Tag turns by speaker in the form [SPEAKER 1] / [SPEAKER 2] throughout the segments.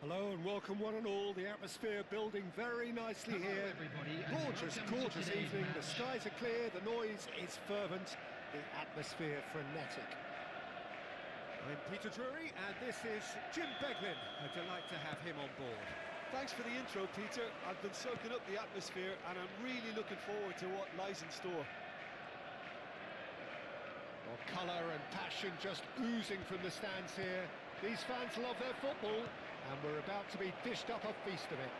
[SPEAKER 1] Hello and welcome one and all. The atmosphere building very nicely here.
[SPEAKER 2] Everybody,
[SPEAKER 1] Gorgeous, gorgeous evening. The skies are clear, the noise is fervent, the atmosphere frenetic. I'm Peter Drury and this is Jim Beglin. A delight to have him on board.
[SPEAKER 3] Thanks for the intro, Peter. I've been soaking up the atmosphere and I'm really looking forward to what lies in store.
[SPEAKER 1] Well, colour and passion just oozing from the stands here. These fans love their football, and we're about to be dished up a feast of it.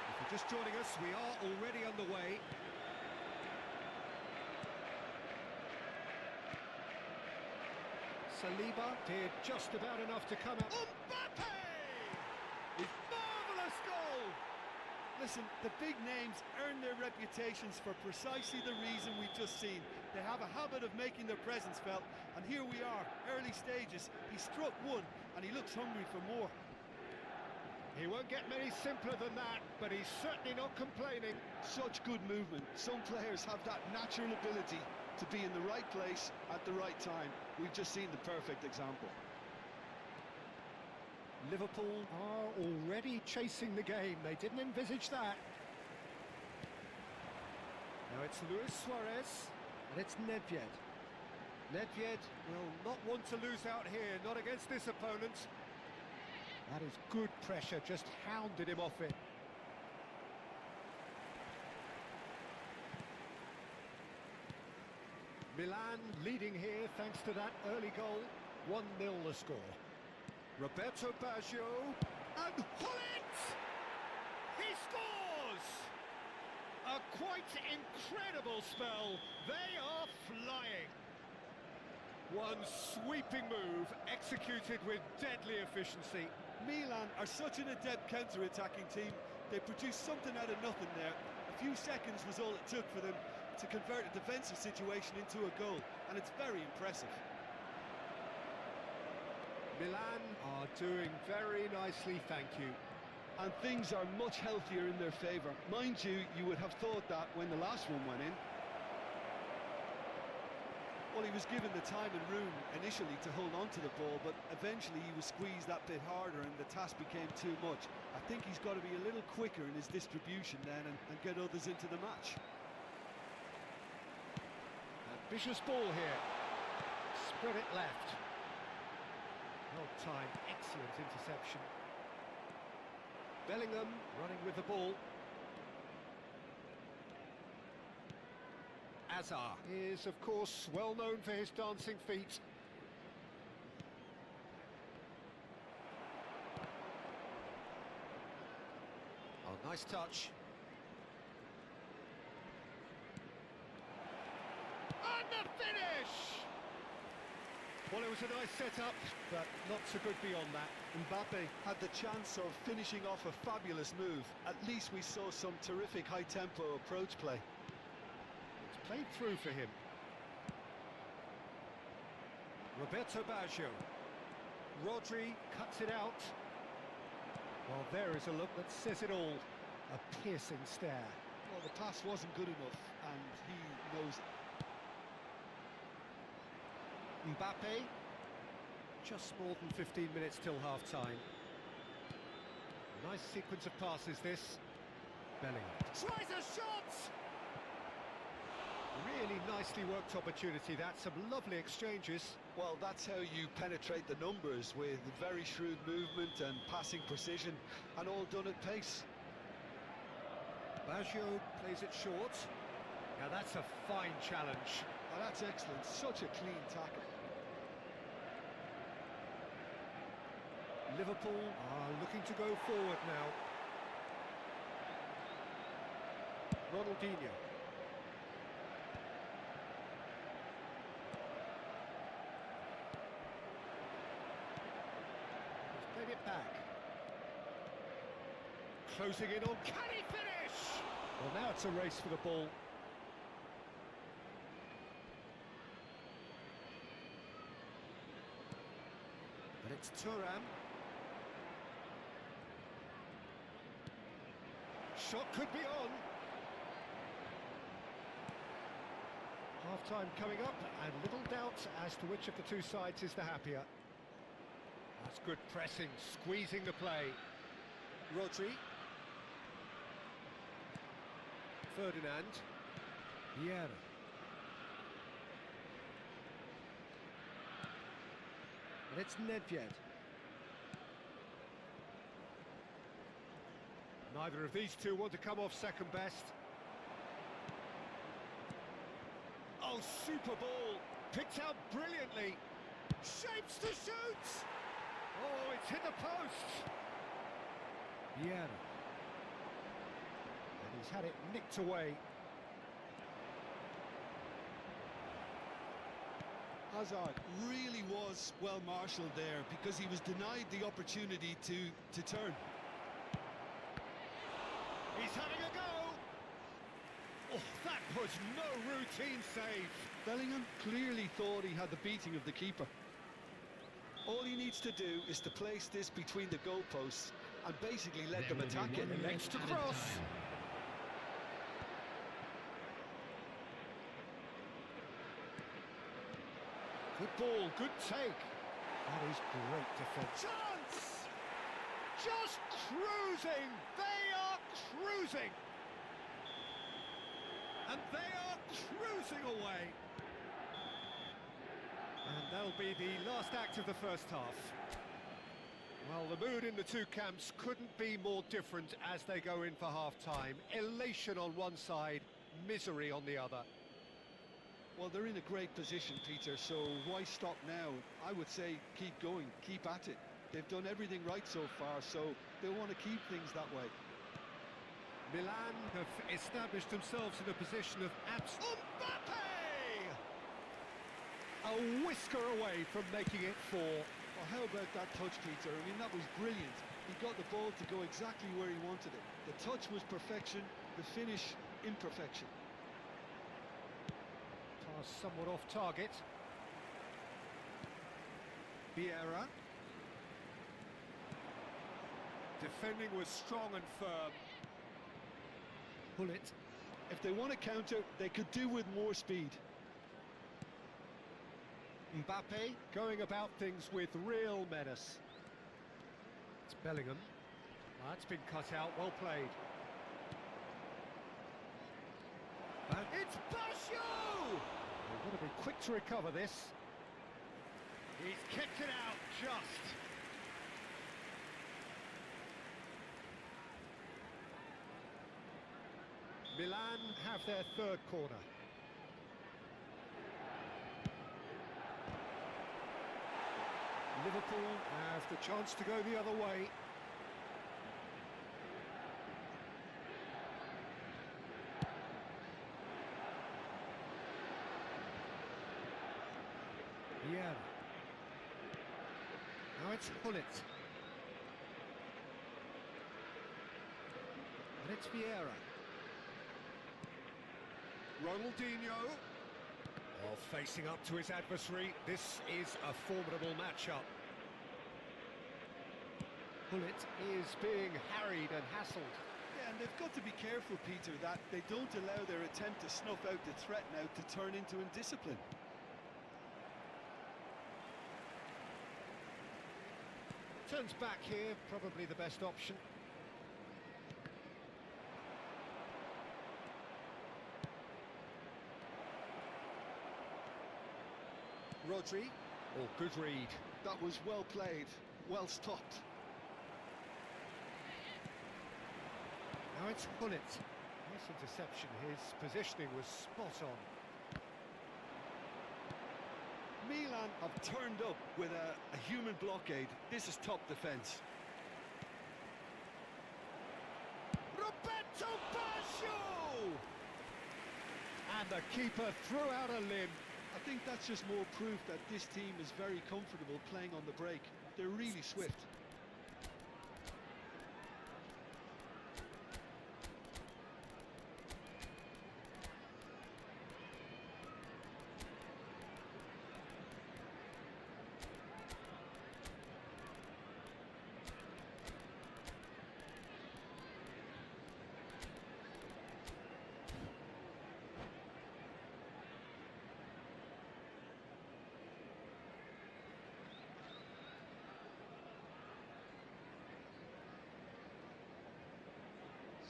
[SPEAKER 1] If you're just joining us, we are already underway. Saliba did just about enough to come up. Mbappe! His marvellous goal!
[SPEAKER 3] Listen, the big names earn their reputations for precisely the reason we've just seen. They have a habit of making their presence felt, and here we are, early stages. He struck one, and he looks hungry for more.
[SPEAKER 1] He won't get many simpler than that, but he's certainly not complaining.
[SPEAKER 3] Such good movement. Some players have that natural ability to be in the right place at the right time. We've just seen the perfect example.
[SPEAKER 1] Liverpool are already chasing the game. They didn't envisage that. Now it's Luis Suarez, and it's Nedved. Nedved will not want to lose out here, not against this opponent. That is good pressure, just hounded him off it. Milan leading here thanks to that early goal. 1-0 the score. Roberto Baggio, and Hullet! He scores! A quite incredible spell. They are flying. One sweeping move, executed with deadly efficiency.
[SPEAKER 3] Milan are such an adept counter-attacking team. They produced something out of nothing there. A few seconds was all it took for them to convert a defensive situation into a goal, and it's very impressive.
[SPEAKER 1] Milan are doing very nicely, thank you.
[SPEAKER 3] And things are much healthier in their favour. Mind you, you would have thought that when the last one went in. Well, he was given the time and room initially to hold on to the ball, but eventually he was squeezed that bit harder and the task became too much. I think he's got to be a little quicker in his distribution then and get others into the match.
[SPEAKER 1] Ambitious ball here. Spread it left. Well timed, excellent interception. Bellingham running with the ball. Azar is, of course, well known for his dancing feet. Oh, nice touch. And the finish! Well, it was a nice setup, but not so good beyond that.
[SPEAKER 3] Mbappe had the chance of finishing off a fabulous move. At least we saw some terrific high-tempo approach play.
[SPEAKER 1] It's played through for him. Roberto Baggio. Rodri cuts it out. Well, there is a look that says it all. A piercing stare.
[SPEAKER 3] Well, the pass wasn't good enough, and he knows it.
[SPEAKER 1] Mbappe, just more than 15 minutes till half-time. Nice sequence of passes, this. Bellingham tries a shot! Really nicely worked opportunity, that. Some lovely exchanges.
[SPEAKER 3] Well, that's how you penetrate the numbers, with very shrewd movement and passing precision, and all done at pace.
[SPEAKER 1] Baggio plays it short. Now that's a fine challenge.
[SPEAKER 3] Oh, that's excellent, such a clean tackle.
[SPEAKER 1] Liverpool are looking to go forward now. Ronaldinho. He's played it back. Closing in on, can he finish? Well, now it's a race for the ball. But it's Thuram. Shot could be on. Half-time coming up, and little doubt as to which of the two sides is the happier. That's good pressing, squeezing the play. Rodri. Ferdinand. Vieira. And it's Nedved. Neither of these two want to come off second best. Oh, super ball. Picked out brilliantly. Shapes to shoot! Oh, it's hit the post! Vieira. And he's had it nicked away.
[SPEAKER 3] Hazard really was well marshalled there because he was denied the opportunity to turn.
[SPEAKER 1] He's having a go! Oh, that was no routine save.
[SPEAKER 3] Bellingham clearly thought he had the beating of the keeper. All he needs to do is to place this between the goalposts and basically let them attack it.
[SPEAKER 1] Elects to cross. Good ball, good take. That is great defence. Chance! Just cruising! They are cruising! And they are cruising away. And that'll be the last act of the first half. Well, the mood in the two camps couldn't be more different as they go in for half-time. Elation on one side, misery on the other.
[SPEAKER 3] Well, they're in a great position, Peter, so why stop now? I would say keep going, keep at it. They've done everything right so far, so they'll want to keep things that way.
[SPEAKER 1] Milan have established themselves in a position of Mbappe! A whisker away from making it 4.
[SPEAKER 3] Well, how about that touch, Peter? I mean, that was brilliant. He got the ball to go exactly where he wanted it. The touch was perfection, the finish imperfection.
[SPEAKER 1] Pass somewhat off target. Vieira. Defending was strong and firm. Bullet.
[SPEAKER 3] If they want to counter, they could do with more speed.
[SPEAKER 1] Mbappe going about things with real menace. It's Bellingham. That's been cut out, well played. And it's Basho! They've got to be quick to recover this. He's kicked it out just. Milan have their third corner. Liverpool have the chance to go the other way. Vieira. Now it's Hullet. And it's Vieira. Ronaldinho. Oh, facing up to his adversary. This is a formidable matchup. Hullet is being harried and hassled.
[SPEAKER 3] Yeah, and they've got to be careful, Peter, that they don't allow their attempt to snuff out the threat now to turn into indiscipline.
[SPEAKER 1] Turns back here, probably the best option. Rodri. Oh, good read.
[SPEAKER 3] That was well played, well stopped.
[SPEAKER 1] Now it's Hullet. Nice interception, his positioning was spot on.
[SPEAKER 3] Milan have turned up with a human blockade. This is top defence.
[SPEAKER 1] Roberto Baggio! And the keeper threw out a limb.
[SPEAKER 3] I think that's just more proof that this team is very comfortable playing on the break. They're really swift.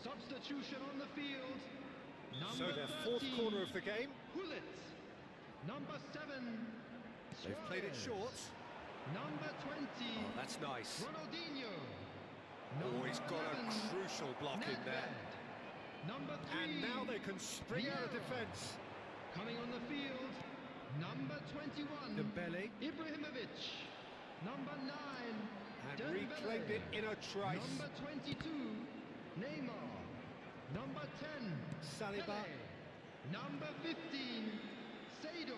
[SPEAKER 2] Substitution on the field.
[SPEAKER 1] So
[SPEAKER 2] Number
[SPEAKER 1] their fourth
[SPEAKER 2] 13,
[SPEAKER 1] corner of the game.
[SPEAKER 2] Gullit. Number 7,
[SPEAKER 1] They've played it short.
[SPEAKER 2] Number 20,
[SPEAKER 1] Oh, that's nice.
[SPEAKER 2] Ronaldinho.
[SPEAKER 1] Oh, he's got a
[SPEAKER 2] 11,
[SPEAKER 1] crucial block in there.
[SPEAKER 2] Nedved. Number 3,
[SPEAKER 1] And now they can spring out of
[SPEAKER 2] Vieira.
[SPEAKER 1] defence.
[SPEAKER 2] Coming on the field, number 21,
[SPEAKER 1] Dembele.
[SPEAKER 2] Ibrahimovic. Number 9,
[SPEAKER 1] And
[SPEAKER 2] Dembele.
[SPEAKER 1] reclaimed it in a trice.
[SPEAKER 2] Number 22, Neymar. Number 10,
[SPEAKER 1] Saliba.
[SPEAKER 2] Pele. Number 15, Seedorf.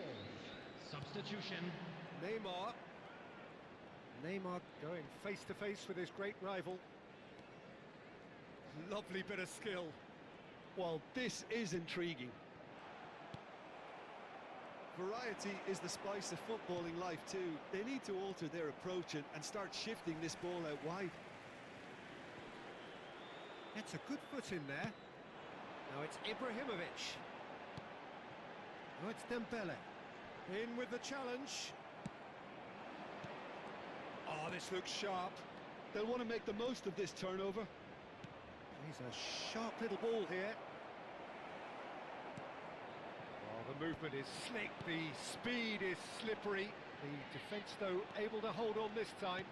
[SPEAKER 2] Substitution.
[SPEAKER 1] Neymar. Neymar going face to face with his great rival. Lovely bit of skill.
[SPEAKER 3] Well, this is intriguing. Variety is the spice of footballing life too. They need to alter their approach and start shifting this ball out wide.
[SPEAKER 1] That's a good foot in there. Now it's Ibrahimovic. Now it's Dembele. In with the challenge. Oh, this looks sharp.
[SPEAKER 3] They'll want to make the most of this turnover.
[SPEAKER 1] He's a sharp little ball here. Oh, the movement is slick, the speed is slippery. The defence, though, able to hold on this time.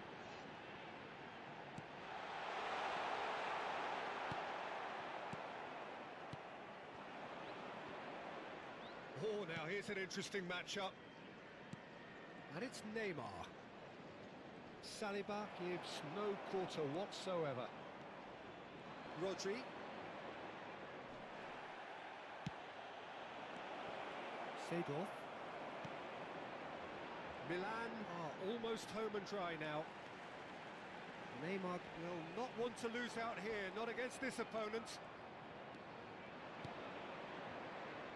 [SPEAKER 1] Oh, now here's an interesting matchup. And it's Neymar. Saliba gives no quarter whatsoever. Rodri. Seedorf. Milan are almost home and dry now. Neymar will not want to lose out here, not against this opponent.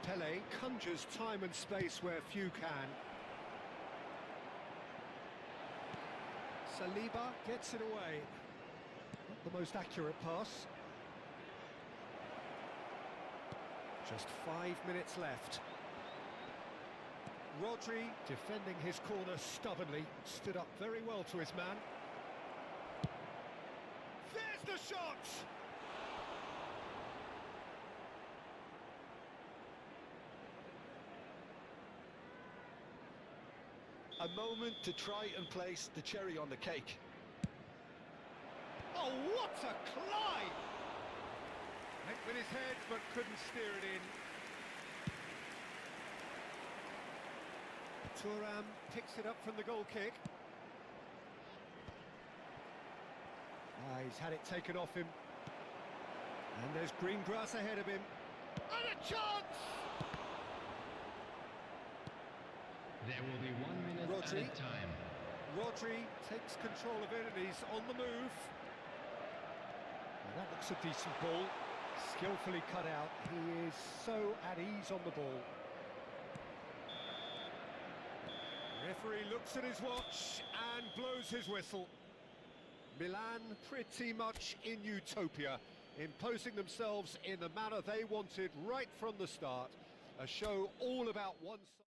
[SPEAKER 1] Pele conjures time and space where few can. Saliba gets it away. Not the most accurate pass. Just 5 minutes left. Rodri, defending his corner stubbornly, stood up very well to his man. There's the shot!
[SPEAKER 3] A moment to try and place the cherry on the cake.
[SPEAKER 1] Oh, what a climb! Went with his head, but couldn't steer it in. Thuram picks it up from the goal kick. He's had it taken off him. And there's green grass ahead of him. And a chance!
[SPEAKER 2] There will be 1 minute
[SPEAKER 1] Rodri.
[SPEAKER 2] added time.
[SPEAKER 1] Rodri takes control of it and he's on the move. Now that looks a decent ball. Skillfully cut out. He is so at ease on the ball. Referee looks at his watch and blows his whistle. Milan pretty much in utopia, imposing themselves in the manner they wanted right from the start. A show all about one side.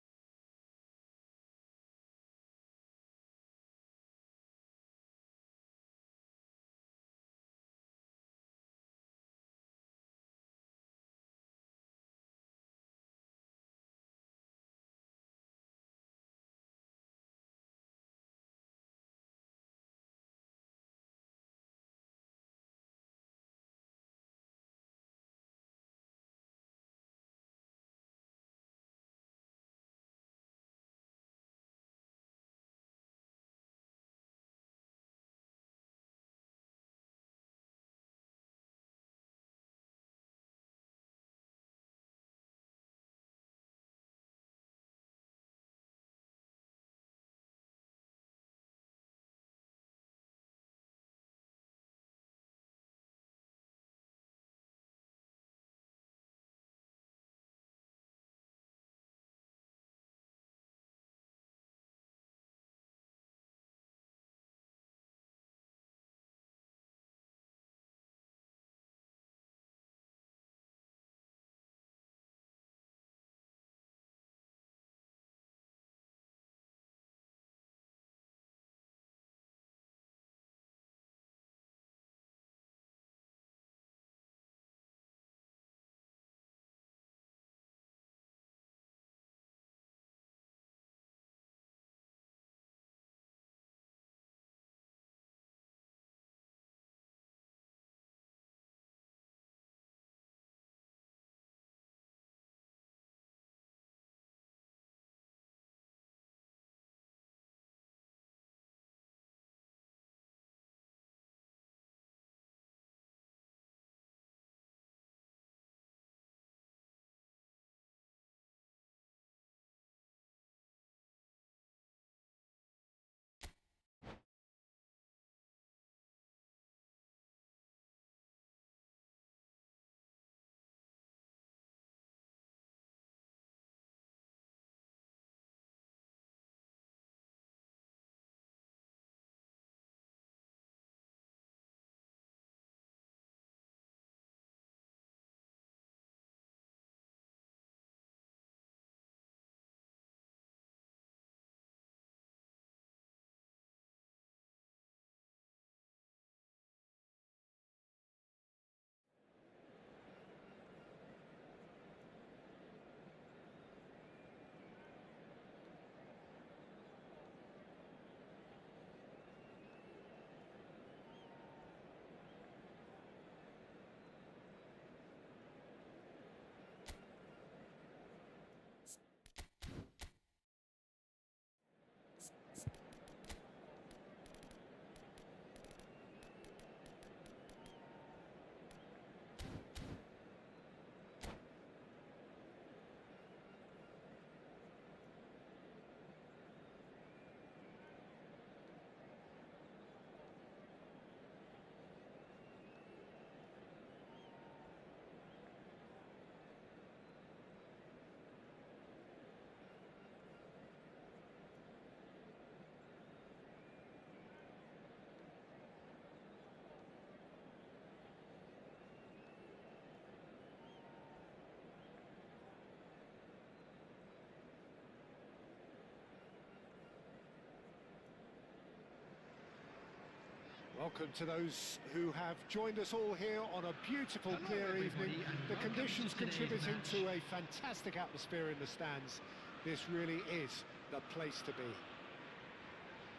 [SPEAKER 1] Welcome to those who have joined us all here on a beautiful,
[SPEAKER 2] Hello,
[SPEAKER 1] clear
[SPEAKER 2] everybody,
[SPEAKER 1] evening.
[SPEAKER 2] and
[SPEAKER 1] The
[SPEAKER 2] welcome
[SPEAKER 1] conditions
[SPEAKER 2] to today's
[SPEAKER 1] contributing
[SPEAKER 2] match.
[SPEAKER 1] to a fantastic atmosphere in the stands. This really is the place to be.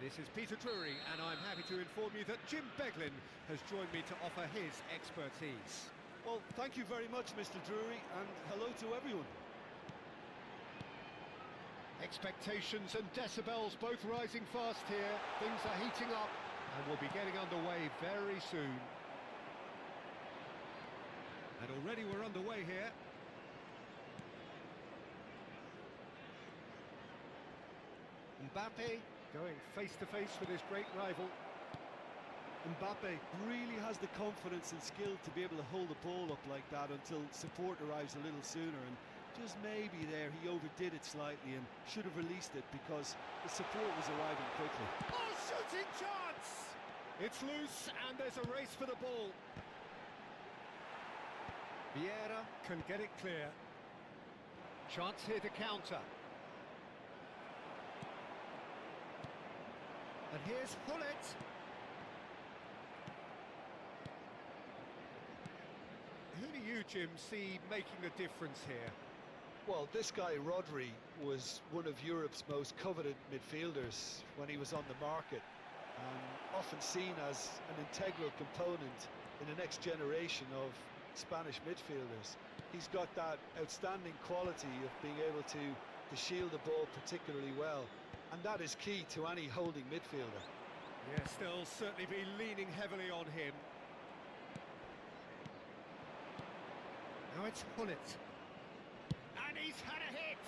[SPEAKER 1] This is Peter Drury, and I'm happy to inform you that Jim Beglin has joined me to offer his expertise.
[SPEAKER 3] Well, thank you very much, Mr. Drury, and hello to everyone.
[SPEAKER 1] Expectations and decibels both rising fast here. Things are heating up, and we'll be getting underway very soon. And already we're underway here. Mbappe going face-to-face with his great rival.
[SPEAKER 3] Mbappe really has the confidence and skill to be able to hold the ball up like that until support arrives a little sooner, and just maybe there he overdid it slightly and should have released it because the support was arriving quickly.
[SPEAKER 1] Oh, shooting chance! It's loose and there's a race for the ball. Vieira can get it clear. Chance here to counter. And here's Hullet. Who do you, Jim, see making a difference here?
[SPEAKER 4] Well, this guy, Rodri, was one of Europe's most coveted midfielders when he was on the market, and often seen as an integral component in the next generation of Spanish midfielders. He's got that outstanding quality of being able to shield the ball particularly well, and that is key to any holding midfielder.
[SPEAKER 1] Yes, they'll certainly be leaning heavily on him. Now it's Hullet. And he's had a hit!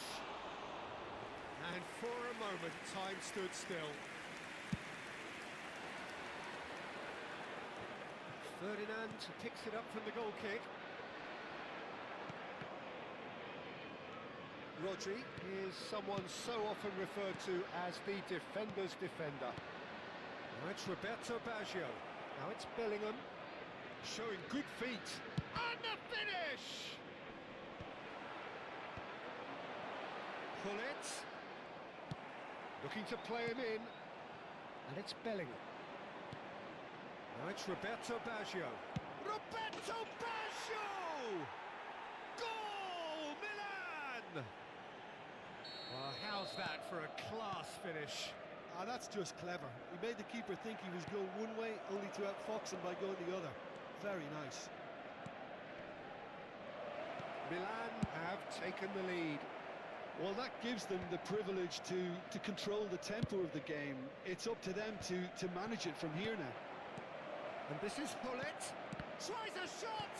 [SPEAKER 1] And for a moment, time stood still. Ferdinand picks it up from the goal kick. Rodri is someone so often referred to as the defender's defender. Now it's Roberto Baggio. Now it's Bellingham, showing good feet. And the finish! Hullet, looking to play him in. And it's Bellingham. Now it's Roberto Baggio. Roberto Baggio! Goal, Milan! Well, how's that for a class finish?
[SPEAKER 3] Ah, that's just clever. He made the keeper think he was going one way, only to outfox him by going the other. Very nice.
[SPEAKER 1] Milan have taken the lead.
[SPEAKER 3] Well, that gives them the privilege to control the tempo of the game. It's up to them to manage it from here now.
[SPEAKER 1] And this is Hullet. Tries a shot!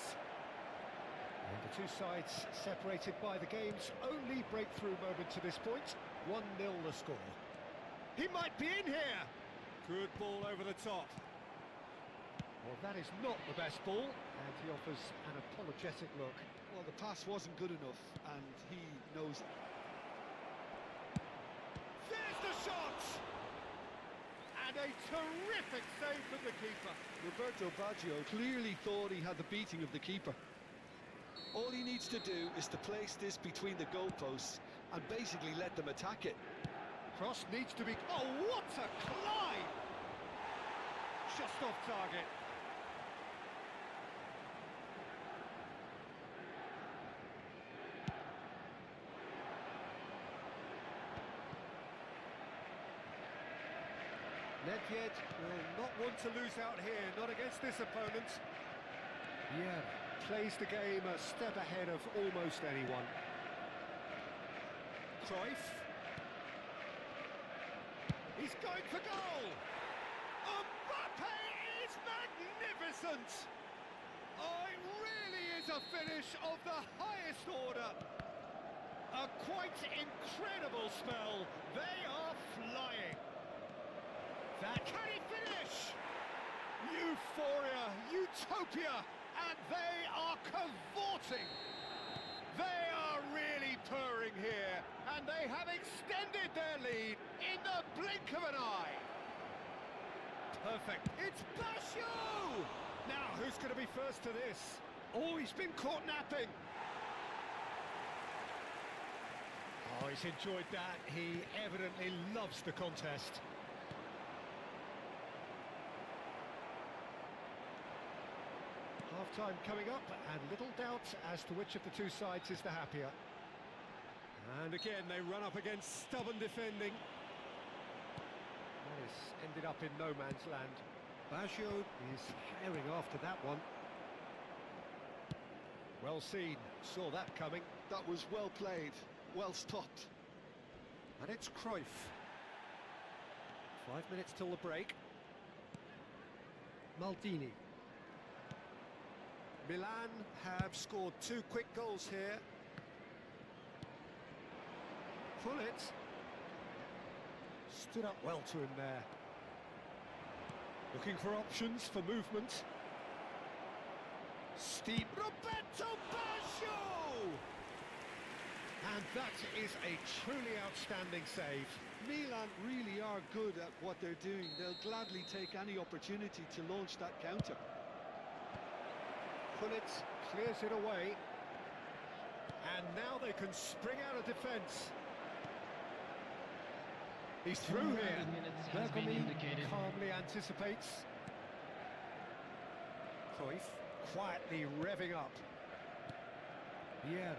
[SPEAKER 1] And the two sides separated by the game's only breakthrough moment to this point. 1-0 the score. He might be in here! Good ball over the top. Well, that is not the best ball, and he offers an apologetic look.
[SPEAKER 3] Well, the pass wasn't good enough, and he knows it.
[SPEAKER 1] There's the shot! And a terrific save from the keeper.
[SPEAKER 3] Roberto Baggio clearly thought he had the beating of the keeper. All he needs to do is to place this between the goalposts and basically let them attack it.
[SPEAKER 1] Cross needs to be... Oh, what a climb! Just off target. Nedved will not want to lose out here, not against this opponent. Yeah, plays the game a step ahead of almost anyone. Cruyff. He's going for goal! Mbappe is magnificent! Oh, it really is a finish of the highest order. A quite incredible spell. They are flying. That can he finish? Euphoria, utopia, and they are cavorting. They are really purring here, and they have extended their lead in the blink of an eye. Perfect. It's Baggio! Now, who's going to be first to this? Oh, he's been caught napping. Oh, he's enjoyed that. He evidently loves the contest. Half-time coming up, and little doubt as to which of the two sides is the happier. And again, they run up against stubborn defending. That is ended up in no man's land. Baggio is herring after that one. Well seen, saw that coming.
[SPEAKER 4] That was well played, well stopped.
[SPEAKER 1] And it's Cruyff. 5 minutes till the break. Maldini. Milan have scored 2 quick goals here. Pullet stood up well to him there. Looking for options for movement. Steep Roberto Baggio! And that is a truly outstanding save.
[SPEAKER 3] Milan really are good at what they're doing. They'll gladly take any opportunity to launch that counter.
[SPEAKER 1] Pullet clears it away. And now they can spring out of defence. He's through here. Bergomi calmly anticipates. Cruyff quietly revving up. Vieira.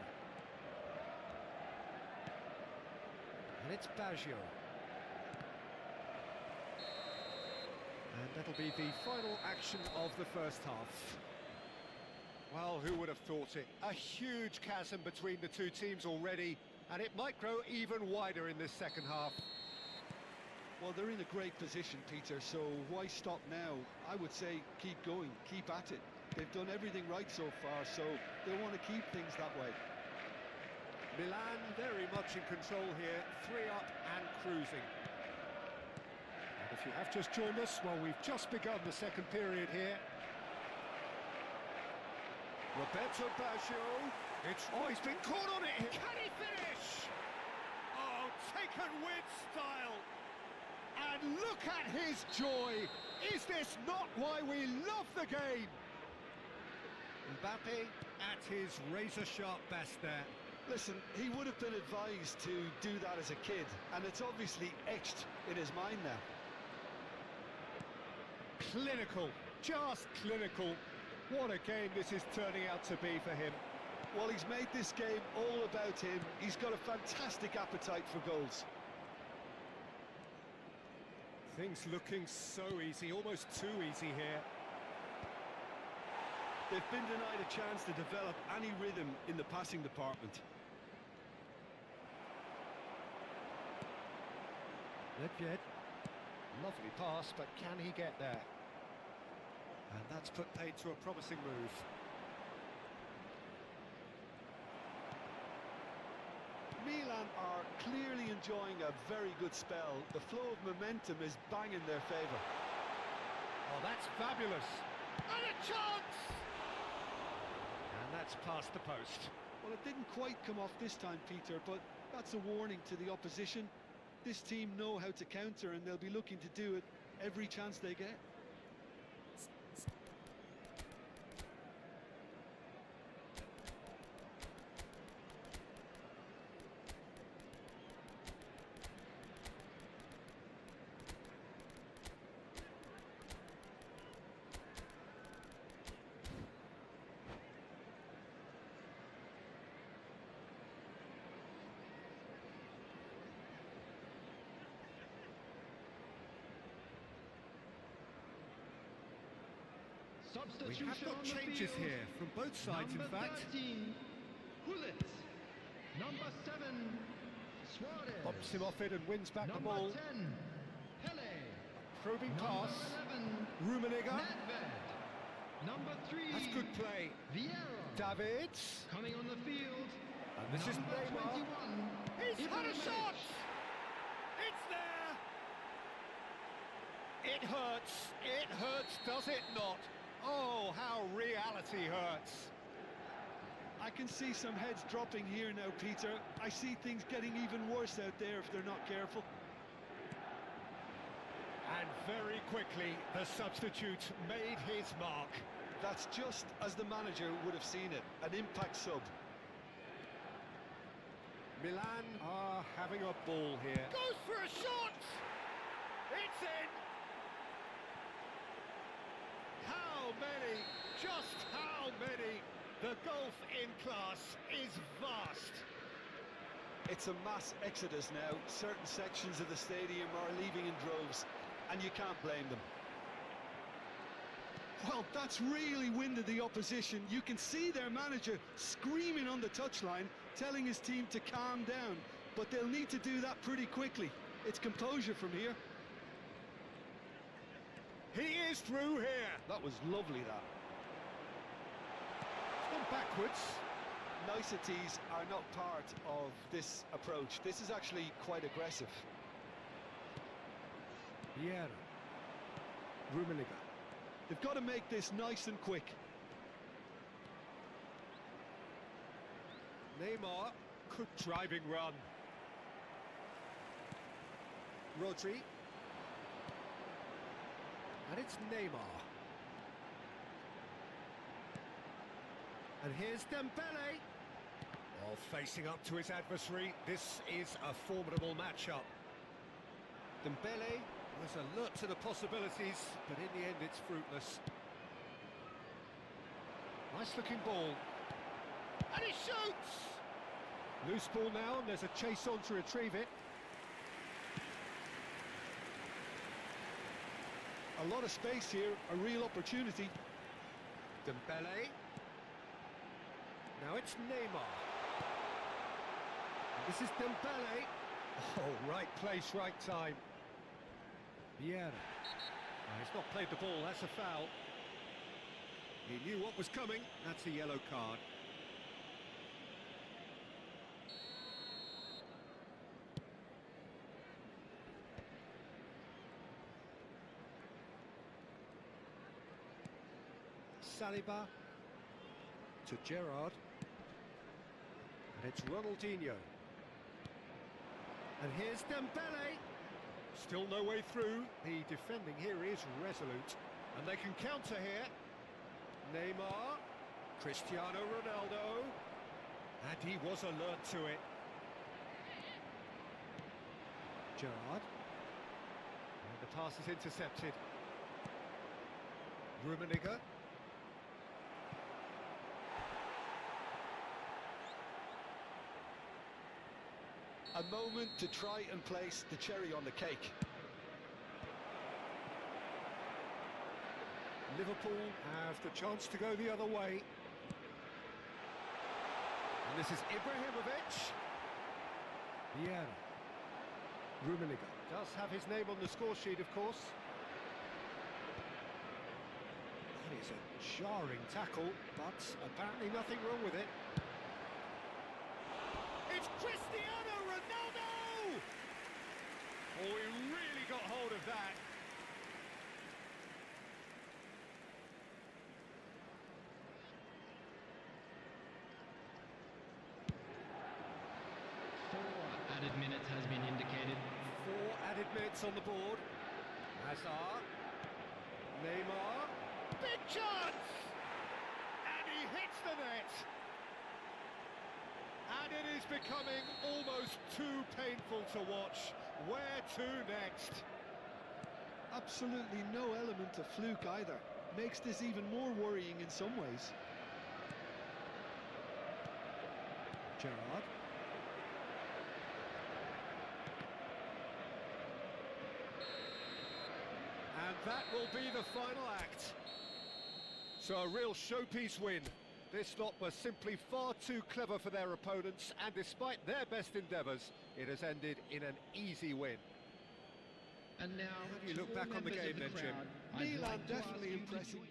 [SPEAKER 1] And it's Baggio. And that'll be the final action of the first half. Well, who would have thought it? A huge chasm between the two teams already, and it might grow even wider in this second half.
[SPEAKER 3] Well, they're in a great position, Peter, so why stop now? I would say keep going, keep at it. They've done everything right so far, so they want to keep things that way.
[SPEAKER 1] Milan very much in control here, 3 up and cruising. And if you have just joined us, well, we've just begun the second period here. Roberto Baggio, he's been caught on it. Can he finish? Oh, taken with style. And look at his joy. Is this not why we love the game? Mbappe at his razor-sharp best there.
[SPEAKER 4] Listen, he would have been advised to do that as a kid, and it's obviously etched in his mind now.
[SPEAKER 1] Clinical, just clinical. What a game this is turning out to be for him.
[SPEAKER 4] Well, he's made this game all about him. He's got a fantastic appetite for goals.
[SPEAKER 1] Things looking so easy, almost too easy here.
[SPEAKER 3] They've been denied a chance to develop any rhythm in the passing department.
[SPEAKER 1] Nedved, lovely pass, but can he get there? And that's put paid to a promising move.
[SPEAKER 4] Milan are clearly enjoying a very good spell. The flow of momentum is bang in their favour.
[SPEAKER 1] Oh, that's fabulous. And a chance! And that's past the post.
[SPEAKER 3] Well, it didn't quite come off this time, Peter, but that's a warning to the opposition. This team know how to counter, and they'll be looking to do it every chance they get.
[SPEAKER 1] We have got changes here from both sides, in fact.
[SPEAKER 2] 13, Pullet. Number 7, Suarez.
[SPEAKER 1] Bumps him off it and wins back the
[SPEAKER 2] Number
[SPEAKER 1] ball.
[SPEAKER 2] 10, Pele.
[SPEAKER 1] Probing
[SPEAKER 2] Number
[SPEAKER 1] pass.
[SPEAKER 2] 11,
[SPEAKER 1] Rummenigge.
[SPEAKER 2] Nedved. Number 3,
[SPEAKER 1] That's good play.
[SPEAKER 2] Vieira.
[SPEAKER 1] Davids.
[SPEAKER 2] Coming on the field.
[SPEAKER 1] And this is
[SPEAKER 2] number
[SPEAKER 1] Neymar.
[SPEAKER 2] 21,
[SPEAKER 1] He's had a
[SPEAKER 2] Ibrahimovic.
[SPEAKER 1] shot! It's there! It hurts, does it not? Oh, how reality hurts.
[SPEAKER 3] I can see some heads dropping here now, Peter. I see things getting even worse out there if they're not careful.
[SPEAKER 1] And very quickly, the substitute made his mark.
[SPEAKER 4] That's just as the manager would have seen it, an impact sub.
[SPEAKER 1] Milan are having a ball here. Goes for a shot! It's in! How many Just how many? The gulf in class is vast.
[SPEAKER 4] It's a mass exodus now. Certain sections of the stadium are leaving in droves, and you can't blame them.
[SPEAKER 3] Well, that's really winded the opposition. You can see their manager screaming on the touchline, telling his team to calm down, but they'll need to do that pretty quickly. It's composure from here.
[SPEAKER 1] He is through here.
[SPEAKER 4] That was lovely, that.
[SPEAKER 1] It's gone backwards.
[SPEAKER 4] Niceties are not part of this approach. This is actually quite aggressive.
[SPEAKER 1] Vieira. Rummenigge.
[SPEAKER 3] They've got to make this nice and quick.
[SPEAKER 1] Neymar. Good driving run. Rodri. And it's Neymar. And here's Dembele. While facing up to his adversary, this is a formidable matchup. Dembele was alert to the possibilities, but in the end it's fruitless. Nice looking ball. And he shoots! Loose ball now, and there's a chase on to retrieve it.
[SPEAKER 3] A lot of space here, a real opportunity.
[SPEAKER 1] Dembele. Now it's Neymar. And this is Dembele. Oh, right place, right time. Vieira. He's not played the ball, that's a foul. He knew what was coming, that's a yellow card. Saliba to Gerrard, and it's Ronaldinho, and here's Dembele, still no way through. The defending here is resolute, and they can counter here. Neymar, Cristiano Ronaldo, and he was alert to it. Gerrard, and the pass is intercepted. Rummenigge.
[SPEAKER 4] A moment to try and place the cherry on the cake.
[SPEAKER 1] Liverpool have the chance to go the other way. And this is Ibrahimovic. Vieira. Rummenigge does have his name on the score sheet, of course. That is a jarring tackle, but apparently nothing wrong with it. It's Cristiano Ronaldo! Oh, he really got hold of that.
[SPEAKER 2] Added minutes has been indicated.
[SPEAKER 1] 4 added minutes on the board. Hazard. Neymar. Big chance! And he hits the net. And it is becoming almost too painful to watch. Where to next?
[SPEAKER 3] Absolutely no element of fluke either. Makes this even more worrying in some ways.
[SPEAKER 1] Gerrard. And that will be the final act. So a real showpiece win. This lot were simply far too clever for their opponents, and despite their best endeavours, it has ended in an easy win.
[SPEAKER 2] And now,
[SPEAKER 1] How do you look
[SPEAKER 2] to all
[SPEAKER 1] back on the
[SPEAKER 2] members
[SPEAKER 1] game
[SPEAKER 2] of
[SPEAKER 1] then, Jim?
[SPEAKER 2] crowd, I'd
[SPEAKER 3] Milan
[SPEAKER 2] like to ask
[SPEAKER 3] definitely
[SPEAKER 2] you to
[SPEAKER 3] impressive.
[SPEAKER 2] join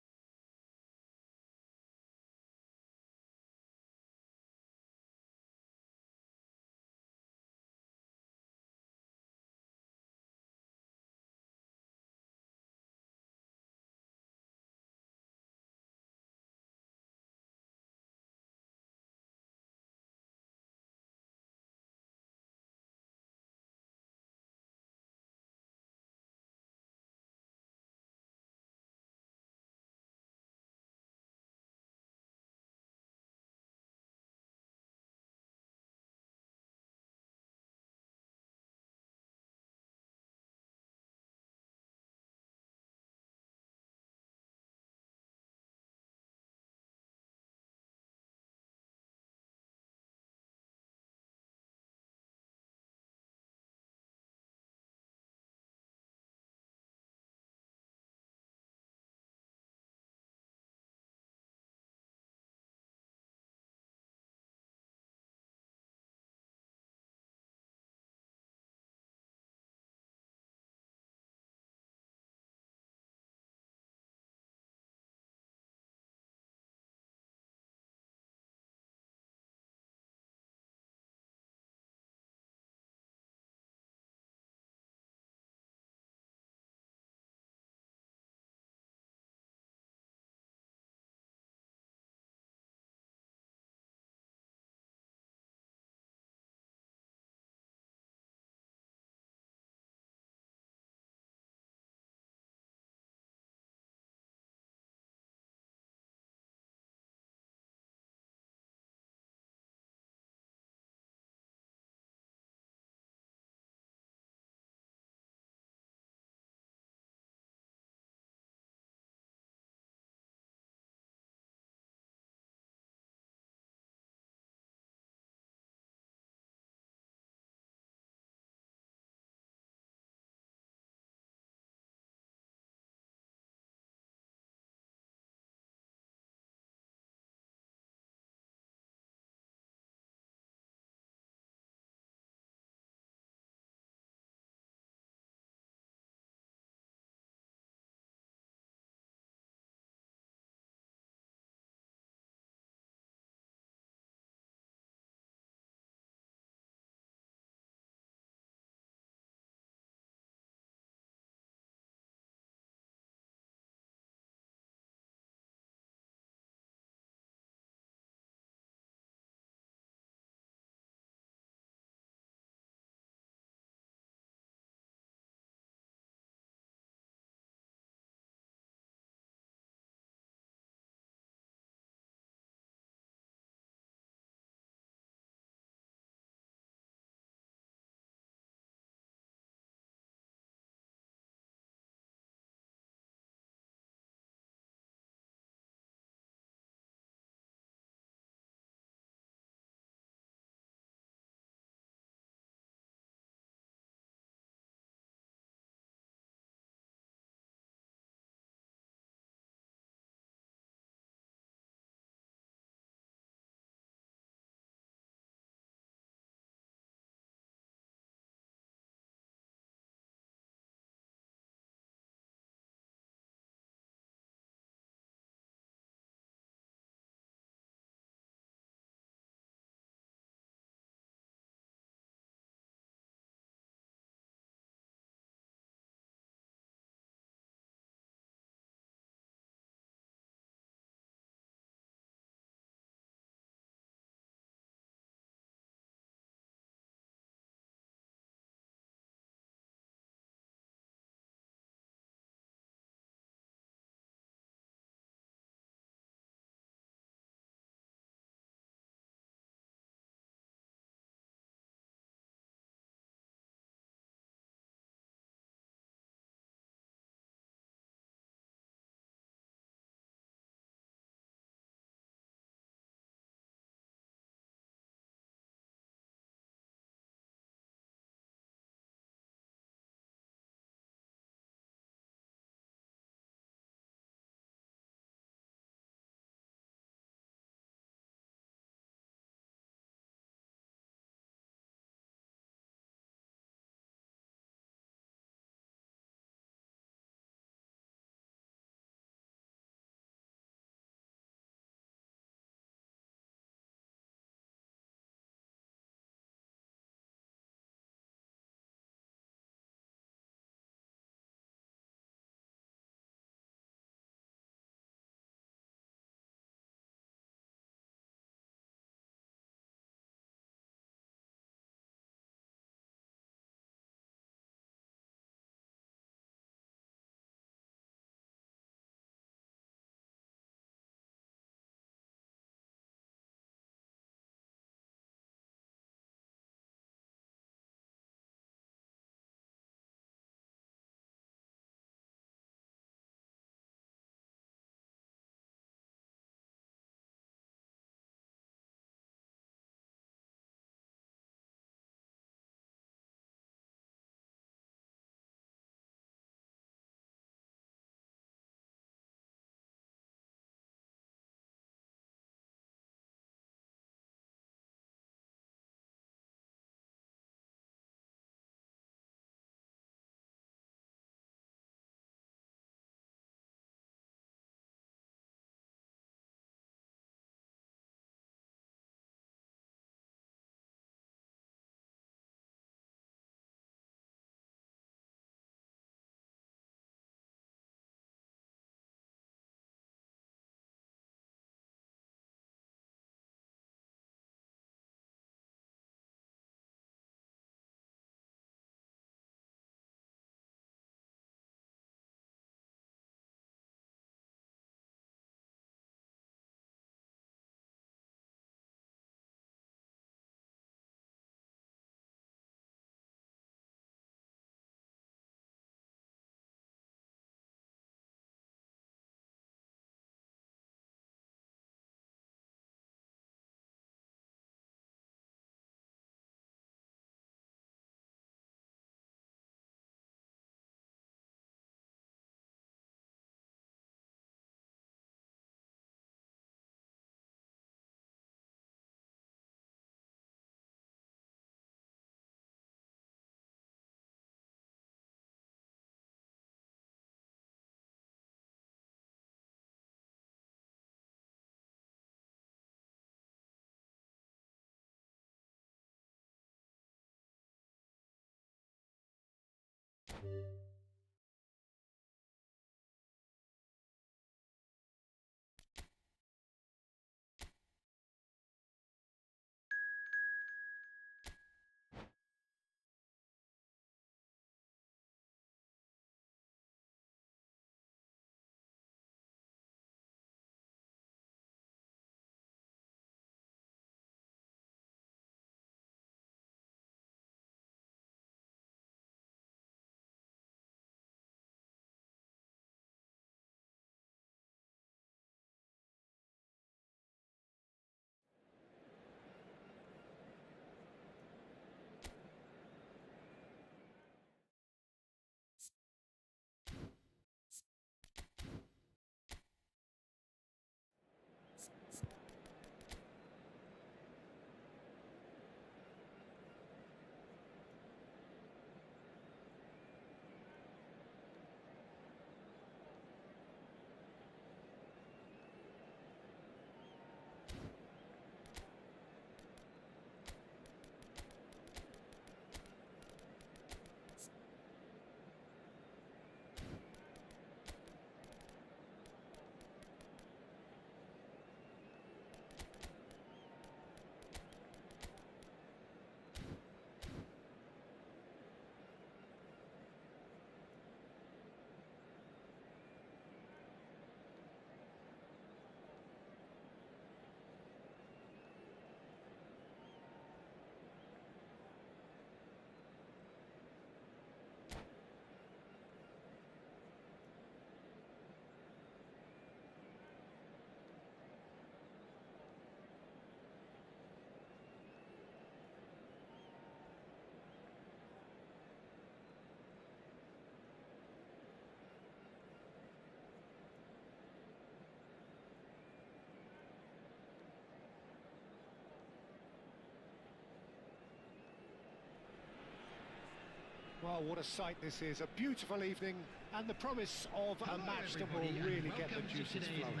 [SPEAKER 1] Well, what a sight this is. A beautiful evening and the promise of a match that will really get the juices flowing.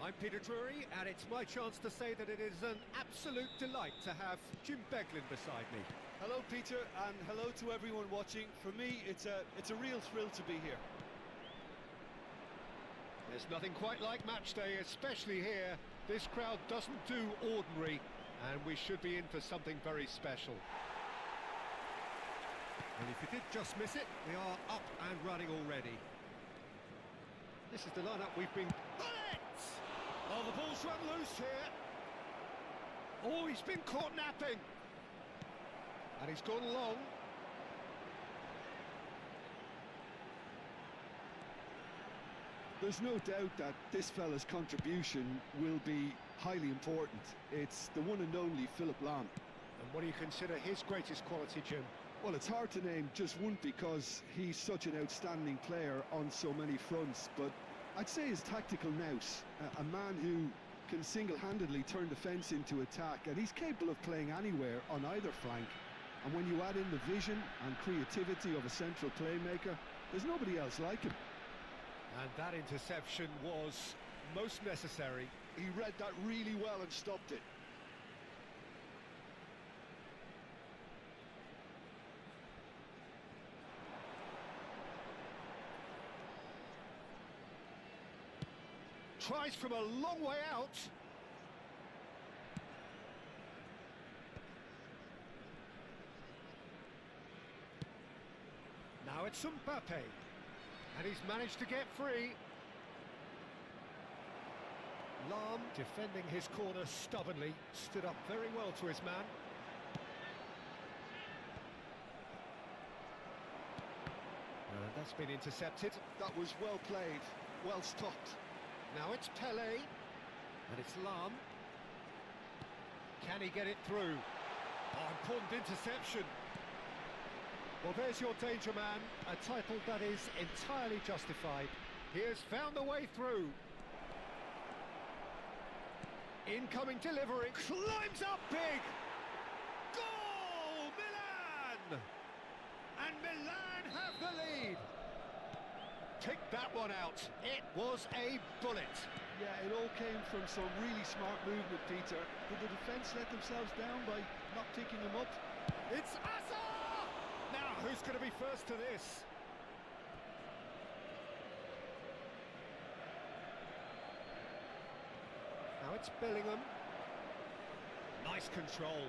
[SPEAKER 1] I'm Peter Drury, and it's my chance to say that it is an absolute delight to have Jim Beglin beside me.
[SPEAKER 3] Hello, Peter, and hello to everyone watching. For me, it's a real thrill to be here.
[SPEAKER 1] There's nothing quite like match day, especially here. This crowd doesn't do ordinary, and we should be in for something very special. And if you did just miss it, we are up and running already. This is the lineup we've been... Bullets! Oh, the ball's run loose here. Oh, he's been caught napping. And he's gone long.
[SPEAKER 5] There's no doubt that this fella's contribution will be highly important. It's the one and only Philipp Lahm.
[SPEAKER 1] And what do you consider his greatest quality, Jim?
[SPEAKER 5] Well, it's hard to name just one because he's such an outstanding player on so many fronts, but I'd say his tactical nous, a man who can single-handedly turn defence into attack, and he's capable of playing anywhere on either flank. And when you add in the vision and creativity of a central playmaker, there's nobody else like him.
[SPEAKER 1] And that interception was most necessary.
[SPEAKER 5] He read that really well and stopped it.
[SPEAKER 1] Tries from a long way out. Now it's Mbappe. And he's managed to get free. Lahm, defending his corner stubbornly, stood up very well to his man. And that's been intercepted.
[SPEAKER 5] That was well played, well stopped.
[SPEAKER 1] Now it's Pele, and it's Lahm. Can he get it through? Oh, important interception. Well, there's your danger man, a title that is entirely justified. He has found the way through. Incoming delivery, climbs up big. Goal, Milan! And Milan have the lead. Pick that one out. It was a bullet.
[SPEAKER 5] Yeah, it all came from some really smart movement, Peter. Did the defence let themselves down by not picking him up?
[SPEAKER 1] It's Asa! Now who's going to be first to this? Now it's Bellingham. Nice control.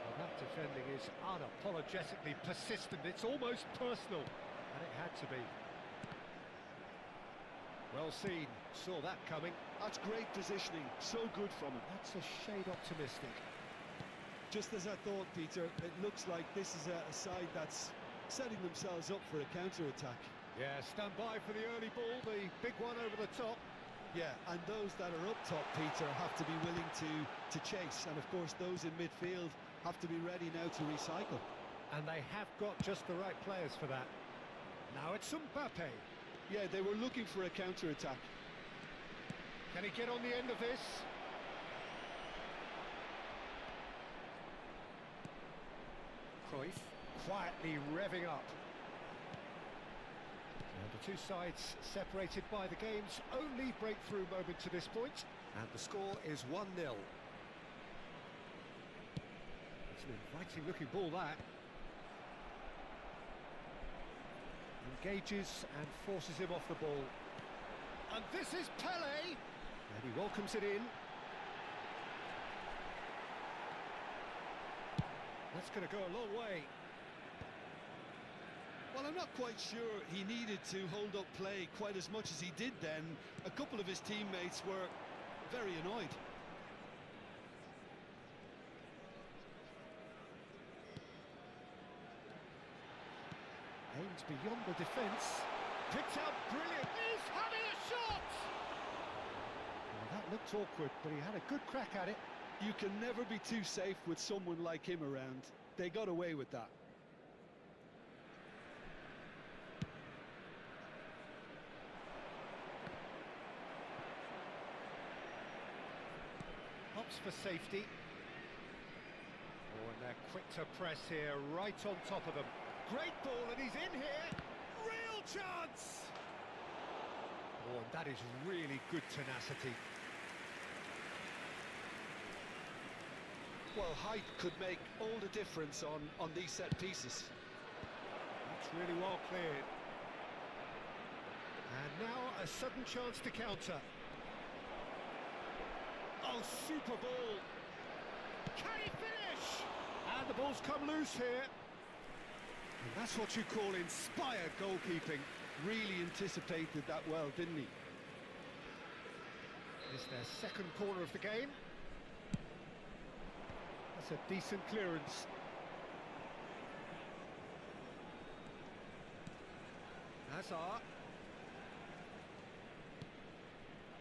[SPEAKER 1] Well, that defending is unapologetically persistent. It's almost personal, and it had to be. Well seen, saw that coming.
[SPEAKER 5] That's great positioning, so good from him.
[SPEAKER 1] That's a shade optimistic.
[SPEAKER 3] Just as I thought, Peter, it looks like this is a side that's setting themselves up for a counter-attack.
[SPEAKER 1] Yeah, stand by for the early ball, the big one over the top.
[SPEAKER 3] Yeah, and those that are up top, Peter, have to be willing to chase. And of course, those in midfield have to be ready now to recycle.
[SPEAKER 1] And they have got just the right players for that. Now it's Mbappe.
[SPEAKER 5] Yeah, they were looking for a counter-attack.
[SPEAKER 1] Can he get on the end of this? Cruyff quietly revving up. And the two sides separated by the game's only breakthrough moment to this point, and the score is 1-0. It's an inviting looking ball, that. Engages and forces him off the ball. And this is Pele! And he welcomes it in. That's going to go a long way.
[SPEAKER 3] Well, I'm not quite sure he needed to hold up play quite as much as he did then. A couple of his teammates were very annoyed.
[SPEAKER 1] Aims beyond the defence. Picked out brilliant. He's having a shot! Well, that looked awkward, but he had a good crack at it.
[SPEAKER 3] You can never be too safe with someone like him around. They got away with that.
[SPEAKER 1] Hops for safety. Oh, and they're quick to press here, right on top of them. Great ball, and he's in here. Real chance! Oh, and that is really good tenacity.
[SPEAKER 4] Well, height could make all the difference on these set pieces.
[SPEAKER 1] That's really well cleared. And now a sudden chance to counter. Oh, super ball. Can he finish? And the ball's come loose here. And that's what you call inspired goalkeeping.
[SPEAKER 5] Really anticipated that well, didn't he?
[SPEAKER 1] It's their second corner of the game. That's a decent clearance. Hazard.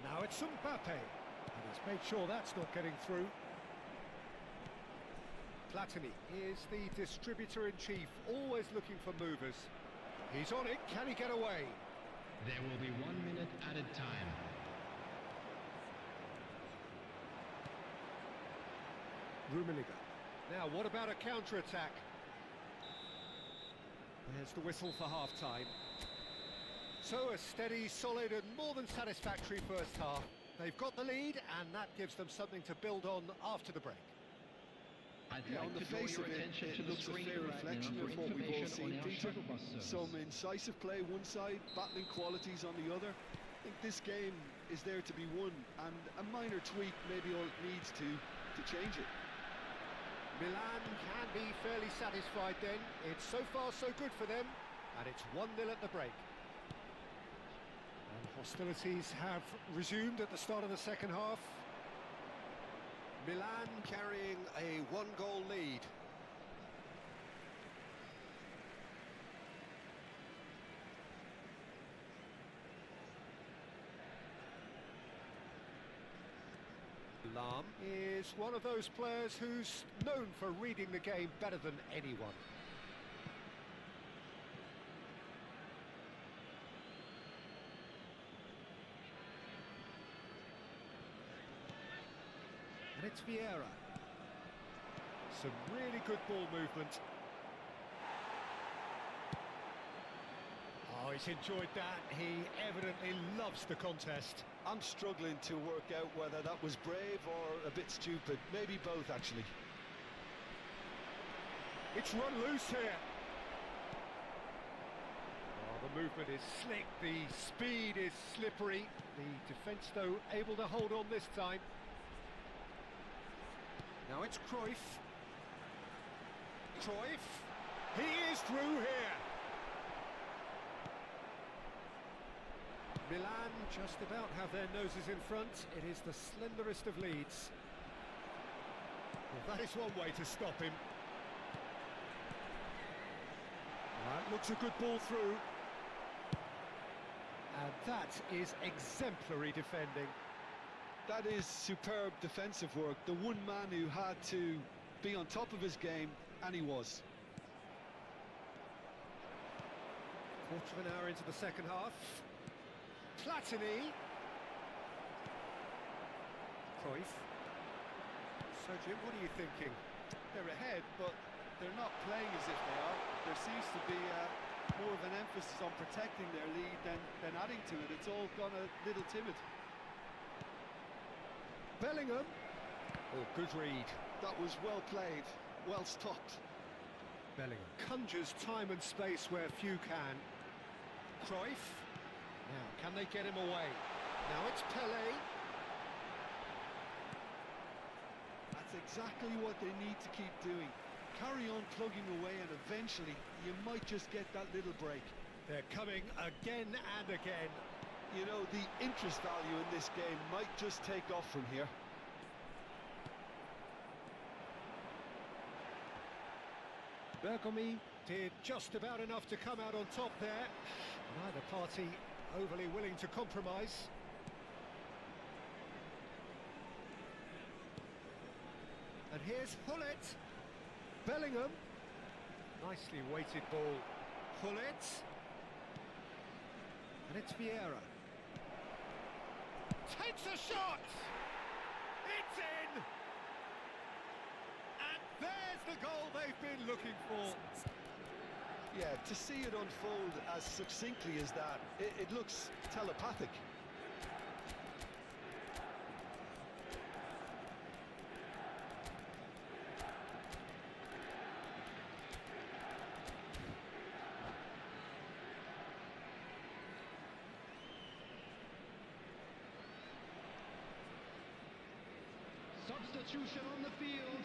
[SPEAKER 1] Now it's Mbappe. And he's made sure that's not getting through. Platini is the distributor-in-chief, always looking for movers. He's on it, can he get away?
[SPEAKER 2] There will be 1 minute added time.
[SPEAKER 1] Rummenigge. Now, what about a counter-attack? There's the whistle for half-time. So a steady, solid and more than satisfactory first half. They've got the lead, and that gives them something to build on after the break.
[SPEAKER 2] I'd
[SPEAKER 5] Yeah,
[SPEAKER 2] like
[SPEAKER 5] on the
[SPEAKER 2] to draw
[SPEAKER 5] face
[SPEAKER 2] your
[SPEAKER 5] of it,
[SPEAKER 2] attention to
[SPEAKER 5] it
[SPEAKER 2] the
[SPEAKER 5] looks a
[SPEAKER 2] screen
[SPEAKER 5] fair
[SPEAKER 2] right
[SPEAKER 5] reflection
[SPEAKER 2] now
[SPEAKER 5] of
[SPEAKER 2] for
[SPEAKER 5] what we've all
[SPEAKER 2] information
[SPEAKER 5] seen,
[SPEAKER 2] on our
[SPEAKER 5] Peter.
[SPEAKER 2] shuttle bus service.
[SPEAKER 5] Some incisive play one side, battling qualities on the other. I think this game is there to be won, and a minor tweak maybe all it needs to change it.
[SPEAKER 1] Milan can be fairly satisfied then. It's so far so good for them, and it's 1-0 at the break. And hostilities have resumed at the start of the second half. Milan carrying a one-goal lead. Lahm is one of those players who's known for reading the game better than anyone. And it's Vieira. Some really good ball movement. Oh, he's enjoyed that. He evidently loves the contest.
[SPEAKER 4] I'm struggling to work out whether that was brave or a bit stupid. Maybe both, actually.
[SPEAKER 1] It's run loose here. Oh, the movement is slick, the speed is slippery. The defence, though, able to hold on this time. Now it's Cruyff. Cruyff. He is through here. Milan just about have their noses in front. It is the slenderest of leads. Well, that is one way to stop him. That looks a good ball through. And that is exemplary defending.
[SPEAKER 5] That is superb defensive work. The one man who had to be on top of his game, and he was.
[SPEAKER 1] Quarter of an hour into the second half. Platini. Cruyff. So, Jim, what are you thinking?
[SPEAKER 3] They're ahead, but they're not playing as if they are. There seems to be more of an emphasis on protecting their lead than adding to it. It's all gone a little timid.
[SPEAKER 1] Bellingham. Oh, good read.
[SPEAKER 5] That was well played, well stopped.
[SPEAKER 1] Bellingham conjures time and space where few can. Cruyff. Now, can they get him away? Now it's Pelé.
[SPEAKER 5] That's exactly what they need to keep doing. Carry on plugging away, and eventually you might just get that little break.
[SPEAKER 1] They're coming again and again.
[SPEAKER 5] You know, the interest value in this game might just take off from here.
[SPEAKER 1] Bergomi did just about enough to come out on top there. Neither party overly willing to compromise. And here's Hullet. Bellingham. Nicely weighted ball. Hullet. And it's Vieira. Takes a shot! It's in! And there's the goal they've been looking for.
[SPEAKER 5] Yeah, to see it unfold as succinctly as that, it looks telepathic.
[SPEAKER 2] Substitution on the field.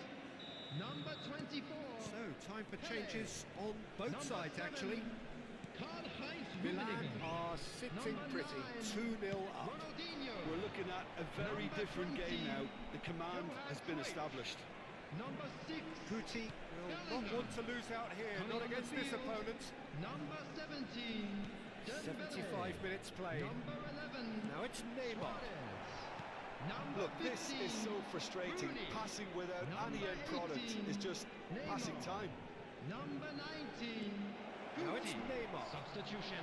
[SPEAKER 2] Number 24.
[SPEAKER 1] So, time for changes on both sides, actually.
[SPEAKER 2] Karl-Heinz
[SPEAKER 1] Milan
[SPEAKER 2] Rummenigge.
[SPEAKER 1] are sitting
[SPEAKER 2] Number
[SPEAKER 1] pretty,
[SPEAKER 2] 9.
[SPEAKER 1] 2-0 up.
[SPEAKER 2] Ronaldinho.
[SPEAKER 5] We're looking at a very
[SPEAKER 2] Number
[SPEAKER 5] different
[SPEAKER 2] 20.
[SPEAKER 5] game now. The command has been
[SPEAKER 2] Johan Cruyff.
[SPEAKER 5] established.
[SPEAKER 2] Number 6.
[SPEAKER 1] Guti will not
[SPEAKER 2] Bellingham.
[SPEAKER 1] want to lose out here,
[SPEAKER 2] Coming
[SPEAKER 1] not
[SPEAKER 2] on the
[SPEAKER 1] against this
[SPEAKER 2] field.
[SPEAKER 1] opponent.
[SPEAKER 2] Number 17. Dembele.
[SPEAKER 1] 75 minutes played.
[SPEAKER 2] Number 11.
[SPEAKER 1] Now it's Neymar.
[SPEAKER 2] Suarez. Number
[SPEAKER 5] Look, this
[SPEAKER 2] 15.
[SPEAKER 5] is so frustrating.
[SPEAKER 2] Rooney.
[SPEAKER 5] Passing without any
[SPEAKER 2] Number
[SPEAKER 5] end product
[SPEAKER 2] 18.
[SPEAKER 5] is just passing
[SPEAKER 2] Neymar.
[SPEAKER 5] time.
[SPEAKER 2] Number 19.
[SPEAKER 1] Now it's
[SPEAKER 2] Guti.
[SPEAKER 1] Neymar.
[SPEAKER 2] Substitution.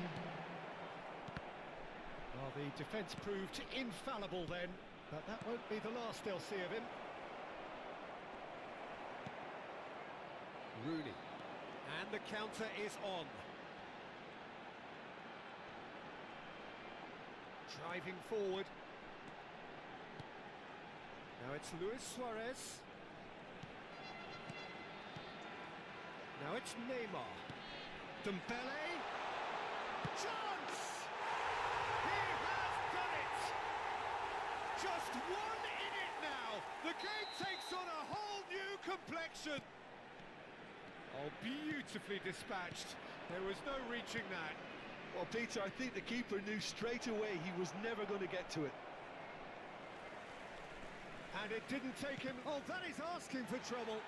[SPEAKER 1] Well, the defence proved infallible then, but that won't be the last they'll see of him. Rooney. And the counter is on. Driving forward. Now it's Luis Suarez. Now it's Neymar. Dembele. Chance! He has done it! Just one in it now. The game takes on a whole new complexion. Oh, beautifully dispatched. There was no reaching that.
[SPEAKER 5] Well, Peter, I think the keeper knew straight away he was never going to get to it.
[SPEAKER 1] And it didn't take him... Oh, that is asking for trouble.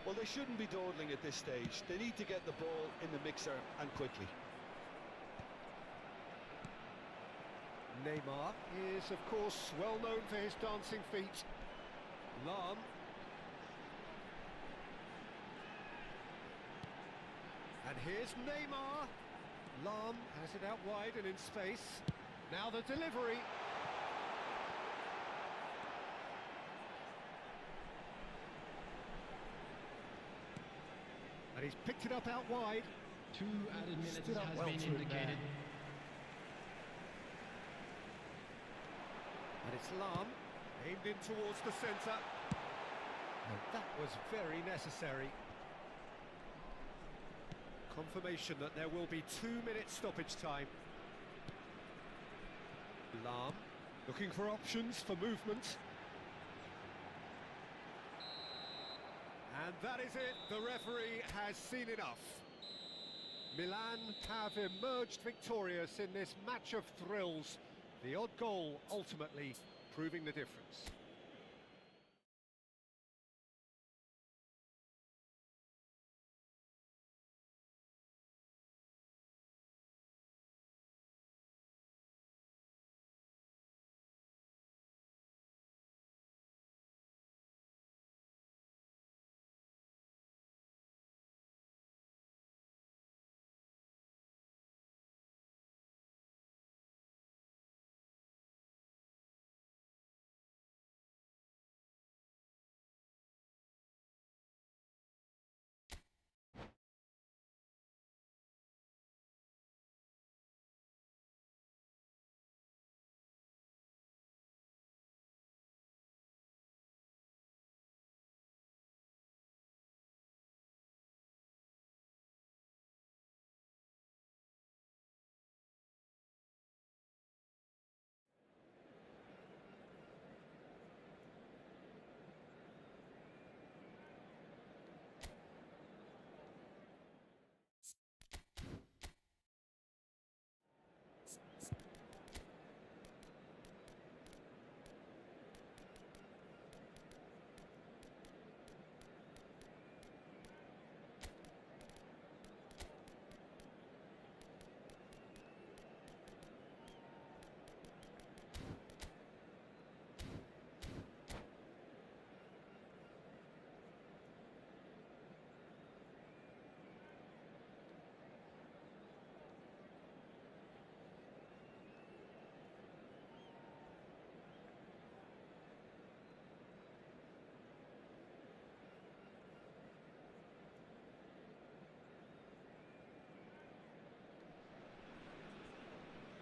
[SPEAKER 5] Well, they shouldn't be dawdling at this stage. They need to get the ball in the mixer, and quickly.
[SPEAKER 1] Neymar is, of course, well known for his dancing feet. Lahm. And here's Neymar. Lahm has it out wide and in space. Now the delivery. And he's picked it up out wide.
[SPEAKER 2] 2 added minutes
[SPEAKER 1] Stood up
[SPEAKER 2] has
[SPEAKER 1] well
[SPEAKER 2] been
[SPEAKER 1] through
[SPEAKER 2] indicated.
[SPEAKER 1] there. And Islam, aimed in towards the centre. And that was very necessary. Confirmation that there will be 2-minute stoppage time. Lam, looking for options for movement. And that is it, the referee has seen enough. Milan have emerged victorious in this match of thrills, the odd goal ultimately proving the difference.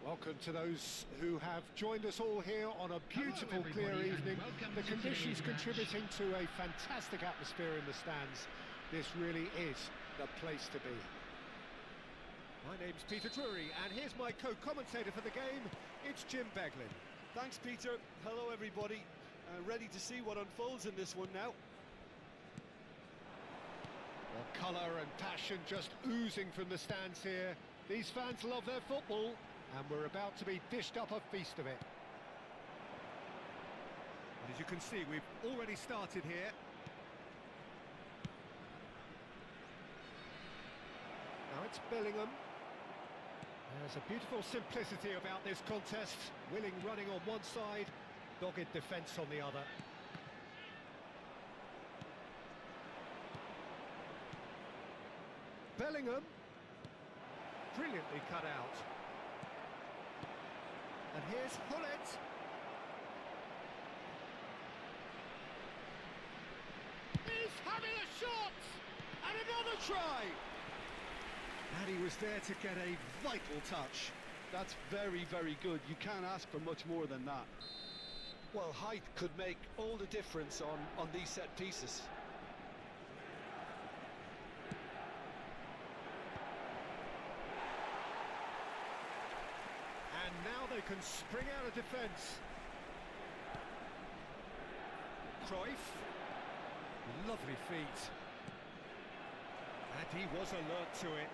[SPEAKER 1] Welcome to those who have joined us all here on a beautiful, clear evening. The conditions contributing to a fantastic atmosphere in the stands. This really is the place to be. My name's Peter Drury, and here's my co-commentator for the game. It's Jim Beglin.
[SPEAKER 3] Thanks, Peter. Hello, everybody. Ready to see what unfolds in this one now.
[SPEAKER 1] Well, colour and passion just oozing from the stands here. These fans love their football, and we're about to be dished up a feast of it. And as you can see, we've already started here. Now it's Bellingham. There's a beautiful simplicity about this contest. Willing running on one side, dogged defence on the other. Bellingham. Brilliantly cut out. And here's Hullet. He's having a shot! And another try! And he was there to get a vital touch.
[SPEAKER 5] That's very, very good. You can't ask for much more than that.
[SPEAKER 4] Well, height could make all the difference on these set pieces.
[SPEAKER 1] And now they can spring out of defence. Cruyff. Lovely feet. And he was alert to it.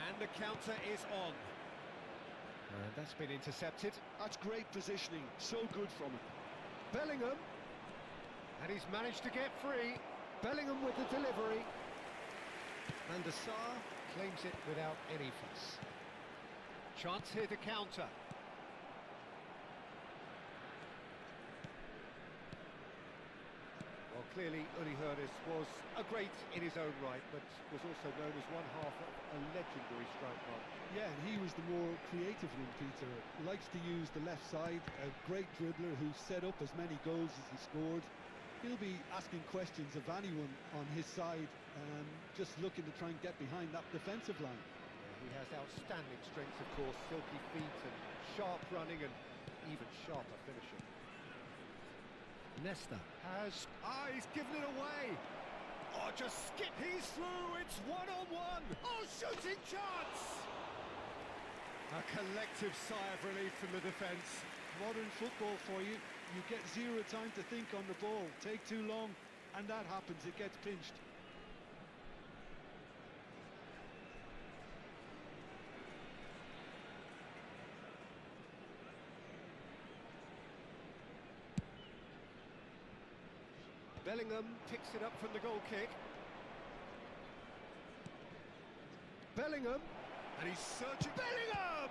[SPEAKER 1] And the counter is on. And that's been intercepted.
[SPEAKER 5] That's great positioning. So good from him.
[SPEAKER 1] Bellingham. And he's managed to get free. Bellingham with the delivery. And the Sarr claims it without any fuss. Chance here to counter. Well, clearly Uli Hoeneß was a great in his own right, but was also known as one half of a legendary strike partner.
[SPEAKER 5] Yeah, and he was the more creative one, Peter. Likes to use the left side, a great dribbler who set up as many goals as he scored. He'll be asking questions of anyone on his side, just looking to try and get behind that defensive line.
[SPEAKER 1] He has outstanding strength, of course, silky feet and sharp running and even sharper finishing. Nesta has... he's given it away! Oh, just skip! He's through! It's one-on-one! Oh, shooting chance! A collective sigh of relief from the defence.
[SPEAKER 3] Modern football for you. You get zero time to think on the ball. Take too long, and that happens. It gets pinched.
[SPEAKER 1] Bellingham picks it up from the goal kick. Bellingham, and he's searching. Bellingham!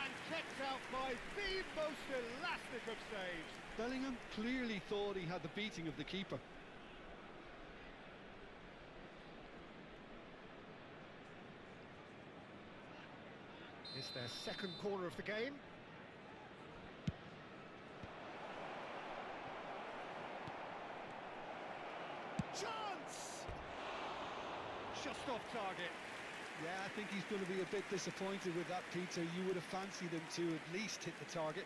[SPEAKER 1] And kept out by the most elastic of saves.
[SPEAKER 3] Bellingham clearly thought he had the beating of the keeper.
[SPEAKER 1] It's their second corner of the game. Chance! Just off target.
[SPEAKER 3] Yeah, I think he's going to be a bit disappointed with that, Peter. You would have fancied him to at least hit the target.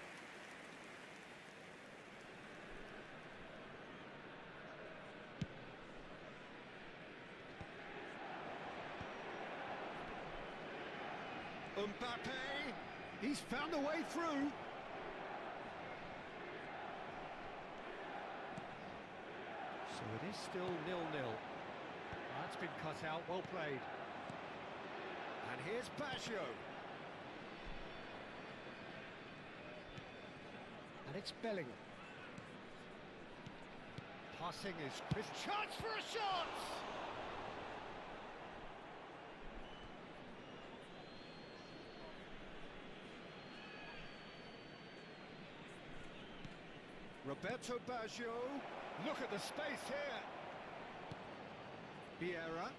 [SPEAKER 1] Mbappe, he's found a way through. So it is still 0-0. That's been cut out, well played. And here's Baggio. And it's Bellingham. Passing is Chris. Chance for a shot! Roberto Baggio. Look at the space here. Vieira.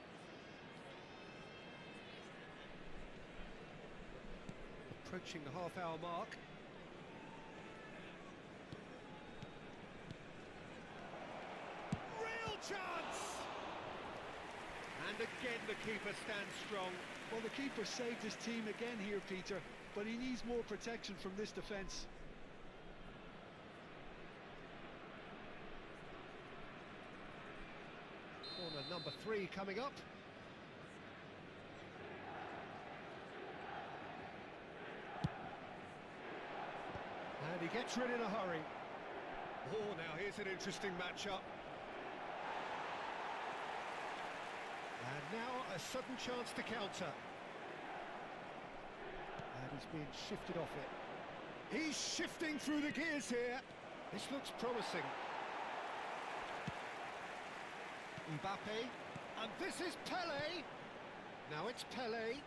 [SPEAKER 1] Approaching the half-hour mark. Real chance! And again the keeper stands strong.
[SPEAKER 3] Well, the keeper saved his team again here, Peter, but he needs more protection from this defence.
[SPEAKER 1] Corner number 3 coming up. And he gets rid in a hurry. Oh, now here's an interesting matchup. And now a sudden chance to counter. And he's being shifted off it. He's shifting through the gears here. This looks promising. Mbappe, and this is Pelé. Now it's Pelé.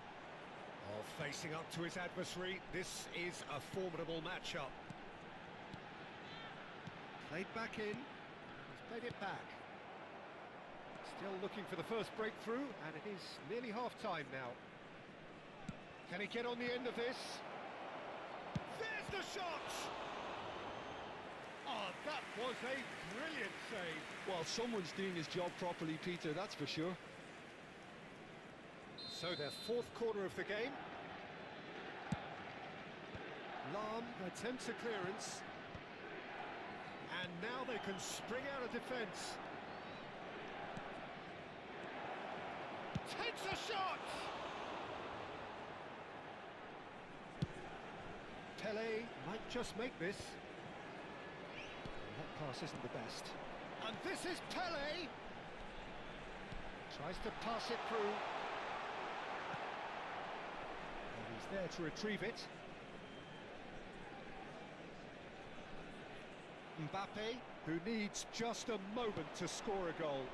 [SPEAKER 1] Oh, facing up to his adversary. This is a formidable matchup. Played back in. He's played it back. Still looking for the first breakthrough, and it is nearly half-time now. Can he get on the end of this? There's the shot! Oh, that was a brilliant save.
[SPEAKER 3] Well, someone's doing his job properly, Peter, that's for sure.
[SPEAKER 1] So their fourth corner of the game. Lahm attempts a clearance. And now they can spring out of defence. Takes a shot! Pelé might just make this. That pass isn't the best. And this is Pelé! Tries to pass it through. And he's there to retrieve it. Mbappe, who needs just a moment to score a goal.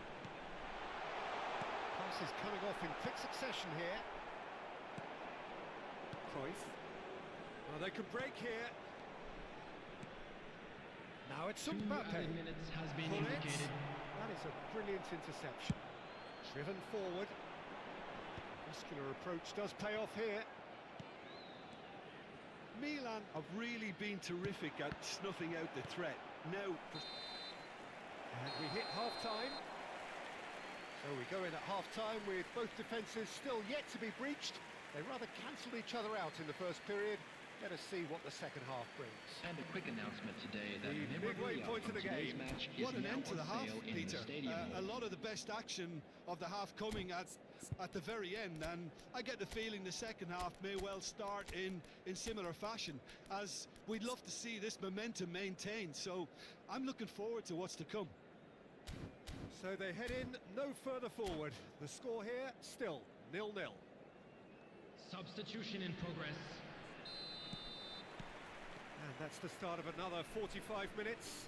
[SPEAKER 1] Pass is coming off in quick succession here. Cruyff. Well, they could break here. Now it's Mbappe.
[SPEAKER 2] 2 minutes has been
[SPEAKER 1] Bullet.
[SPEAKER 2] indicated.
[SPEAKER 1] That is a brilliant interception. Driven forward. Muscular approach does pay off here.
[SPEAKER 3] Milan have really been terrific at snuffing out the threat. Now,
[SPEAKER 1] And we hit half-time. So So we go in at half-time with both defences still yet to be breached. They rather cancelled each other out in the first period. Let us see what the second half brings.
[SPEAKER 6] And a quick announcement today that
[SPEAKER 1] The midway point of the game.
[SPEAKER 6] match
[SPEAKER 3] What
[SPEAKER 6] is
[SPEAKER 3] an
[SPEAKER 6] now
[SPEAKER 3] end to the
[SPEAKER 6] on
[SPEAKER 3] half,
[SPEAKER 6] sale in
[SPEAKER 3] Peter.
[SPEAKER 6] the stadium.
[SPEAKER 3] A lot of the best action of the half coming at the very end, and I get the feeling the second half may well start in similar fashion, as we'd love to see this momentum maintained. So I'm looking forward to what's to come.
[SPEAKER 1] So they head in no further forward. The score here still 0-0.
[SPEAKER 2] Substitution in progress.
[SPEAKER 1] And that's the start of another 45 minutes.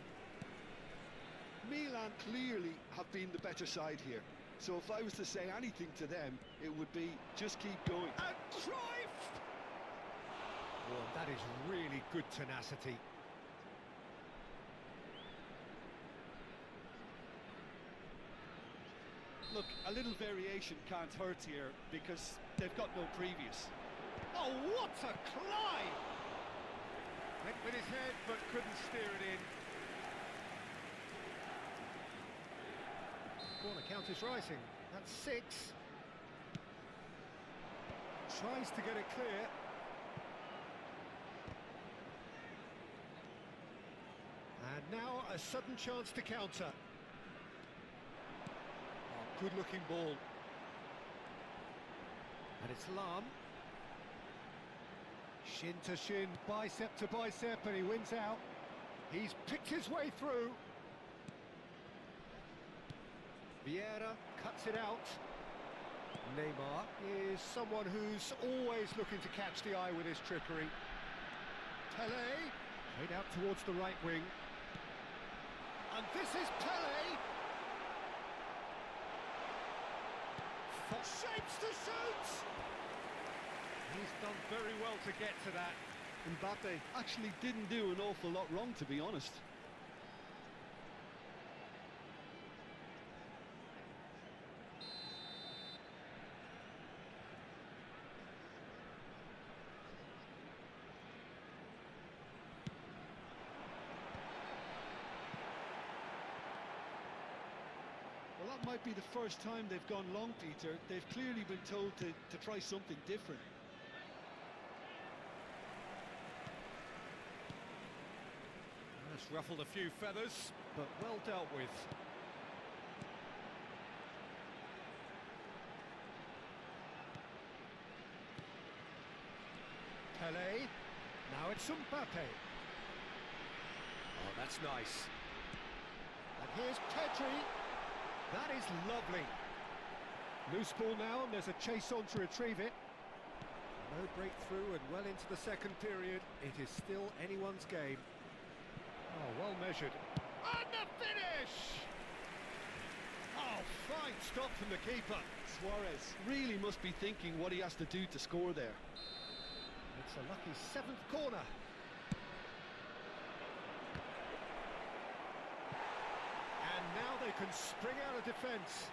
[SPEAKER 5] Milan clearly have been the better side here. So if I was to say anything to them, it would be just keep going.
[SPEAKER 1] And Cruyff! Oh, that is really good tenacity.
[SPEAKER 3] Look, a little variation can't hurt here because they've got no previous.
[SPEAKER 1] Oh, what a climb! Went with his head, but couldn't steer it in. Corner count is rising. That's 6. Tries to get it clear. And now a sudden chance to counter. Oh, good-looking ball. And it's Lahm. Shin to shin, bicep to bicep, and he wins out. He's picked his way through. Vieira cuts it out. Neymar is someone who's always looking to catch the eye with his trickery. Pelé, played out towards the right wing. And this is Pelé! Shapes to shoot! He's done very well to get to that.
[SPEAKER 3] Mbappe actually didn't do an awful lot wrong, to be honest. Well, that might be the first time they've gone long, Peter. They've clearly been told to try something different.
[SPEAKER 1] That's ruffled a few feathers, but well dealt with. Pelé. Now it's Mbappe. Oh, that's nice. And here's Pedri. That is lovely. Loose ball now, and there's a chase on to retrieve it. No breakthrough, and well into the second period. It is still anyone's game. Oh, well measured. And the finish! Oh, fine stop from the keeper.
[SPEAKER 3] Suarez really must be thinking what he has to do to score there.
[SPEAKER 1] It's a lucky 7th corner. And now they can spring out of defence.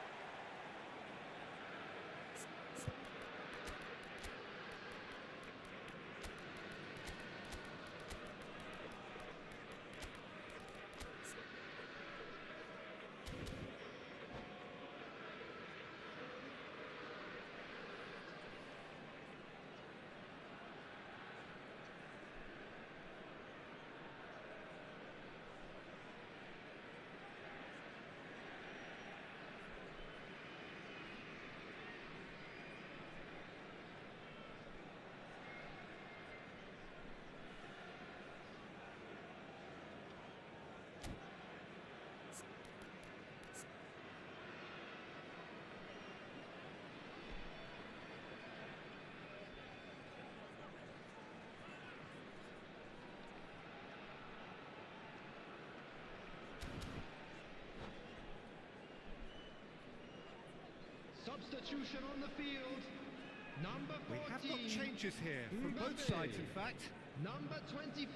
[SPEAKER 2] Substitution on the field. Number 14.
[SPEAKER 1] We have got changes here from both sides, in fact.
[SPEAKER 2] Number 24,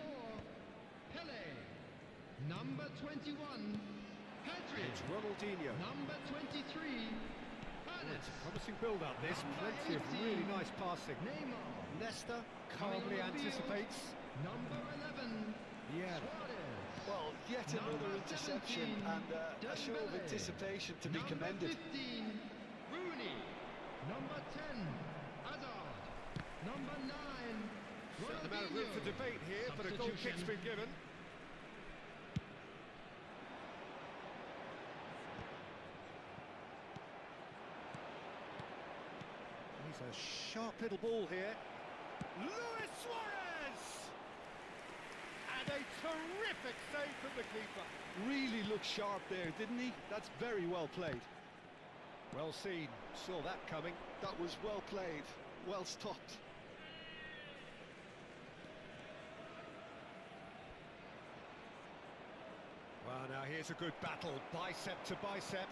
[SPEAKER 2] Pelé. Number 21, Pedri.
[SPEAKER 1] It's Ronaldinho.
[SPEAKER 2] Number 23,
[SPEAKER 1] Oh, it's a
[SPEAKER 2] Paredes.
[SPEAKER 1] promising build-up, this.
[SPEAKER 2] Number
[SPEAKER 1] Plenty of
[SPEAKER 2] 18,
[SPEAKER 1] really nice passing.
[SPEAKER 2] Neymar.
[SPEAKER 1] Nesta
[SPEAKER 2] Coming
[SPEAKER 1] calmly
[SPEAKER 2] on the field.
[SPEAKER 1] anticipates.
[SPEAKER 2] Number 11,
[SPEAKER 1] Yeah.
[SPEAKER 2] Suarez.
[SPEAKER 4] Well, yet another
[SPEAKER 2] Number
[SPEAKER 4] interception
[SPEAKER 2] 17,
[SPEAKER 4] and a show of
[SPEAKER 2] Dembele.
[SPEAKER 4] anticipation to be
[SPEAKER 2] Number
[SPEAKER 4] commended.
[SPEAKER 2] 15, Rooney. Number 10, Hazard. Number 9,
[SPEAKER 1] Certain amount of room for
[SPEAKER 2] Ronaldinho.
[SPEAKER 1] debate here, but a goal kick's been given. He's a sharp little ball here. Luis Suarez! And a terrific save from the keeper.
[SPEAKER 5] Really looked sharp there, didn't he? That's very well played.
[SPEAKER 1] Well seen, saw that coming.
[SPEAKER 5] That was well played, well stopped.
[SPEAKER 1] Well, now here's a good battle, bicep to bicep.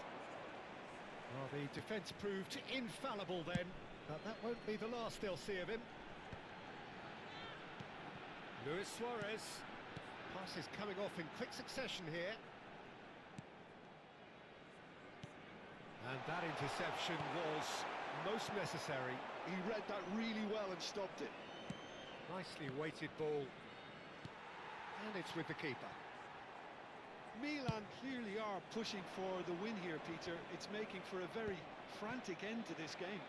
[SPEAKER 1] Well, the defence proved infallible then, but that won't be the last they'll see of him. Luis Suarez. Passes coming off in quick succession here. And that interception was most necessary.
[SPEAKER 5] He read that really well and stopped it.
[SPEAKER 1] Nicely weighted ball. And it's with the keeper.
[SPEAKER 5] Milan clearly are pushing for the win here, Peter. It's making for a very frantic end to this game.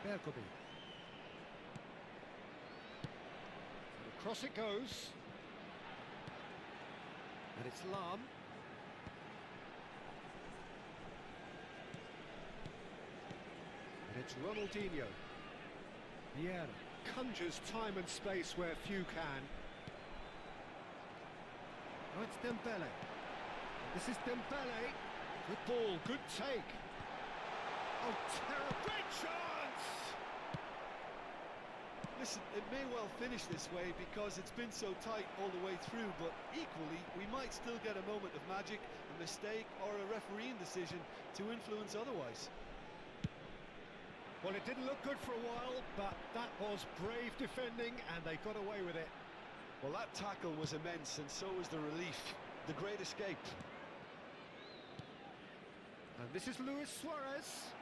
[SPEAKER 1] Bergobi. Across it goes. And it's Lam. And it's Ronaldinho. Vieira conjures time and space where few can. Oh, it's Dembele. This is Dembele. Good ball, good take. Oh, terrible. Great chance!
[SPEAKER 5] Listen, it may well finish this way because it's been so tight all the way through, but equally, we might still get a moment of magic, a mistake, or a refereeing decision to influence otherwise.
[SPEAKER 1] Well, it didn't look good for a while, but that was brave defending, and they got away with it.
[SPEAKER 5] Well, that tackle was immense, and so was the relief. The great escape.
[SPEAKER 1] And this is Luis Suarez.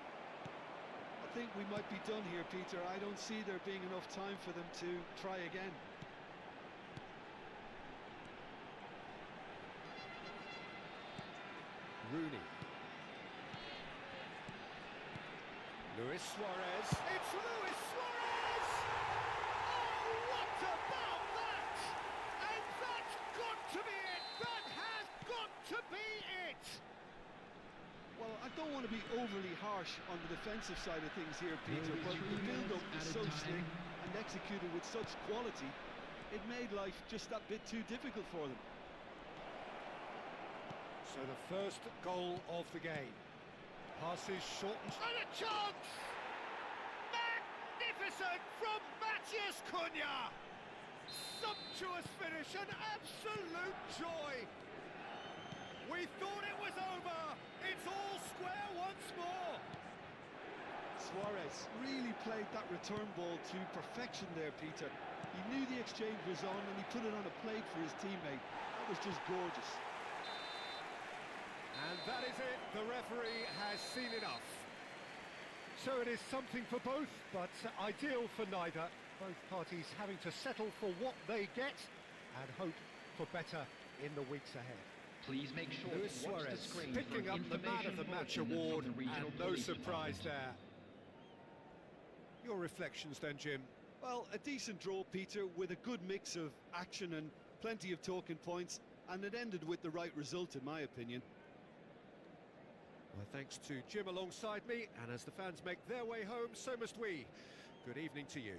[SPEAKER 5] I think we might be done here, Peter. I don't see there being enough time for them to try again.
[SPEAKER 1] Rooney. Luis Suarez. It's Luis Suarez! Oh, what about that? And that's got to be it! That has got to be it!
[SPEAKER 5] Well, I don't want to be overly harsh on the defensive side of things here, Peter, but the build-up was so slick and executed with such quality, it made life just that bit too difficult for them.
[SPEAKER 1] So the first goal of the game. Passes short and a chance! Magnificent from Matheus Cunha! Sumptuous finish, an absolute joy! We thought it was over! It's all square once more!
[SPEAKER 5] Suarez really played that return ball to perfection there, Peter. He knew the exchange was on and he put it on a plate for his teammate. That was just gorgeous.
[SPEAKER 1] And that is it, the referee has seen enough. So it is something for both, but ideal for neither. Both parties having to settle for what they get and hope for better in the weeks ahead.
[SPEAKER 6] Please make sure
[SPEAKER 1] Luis
[SPEAKER 6] to watch the
[SPEAKER 1] Suarez
[SPEAKER 6] screen
[SPEAKER 1] picking
[SPEAKER 6] for
[SPEAKER 1] up the Man of the Match award,
[SPEAKER 6] bulletin from the regional
[SPEAKER 1] and no
[SPEAKER 6] police
[SPEAKER 1] surprise
[SPEAKER 6] department.
[SPEAKER 1] there. Your reflections then, Jim?
[SPEAKER 5] Well, a decent draw, Peter, with a good mix of action and plenty of talking points, and it ended with the right result, in my opinion.
[SPEAKER 1] Well, thanks to Jim alongside me, and as the fans make their way home, so must we. Good evening to you.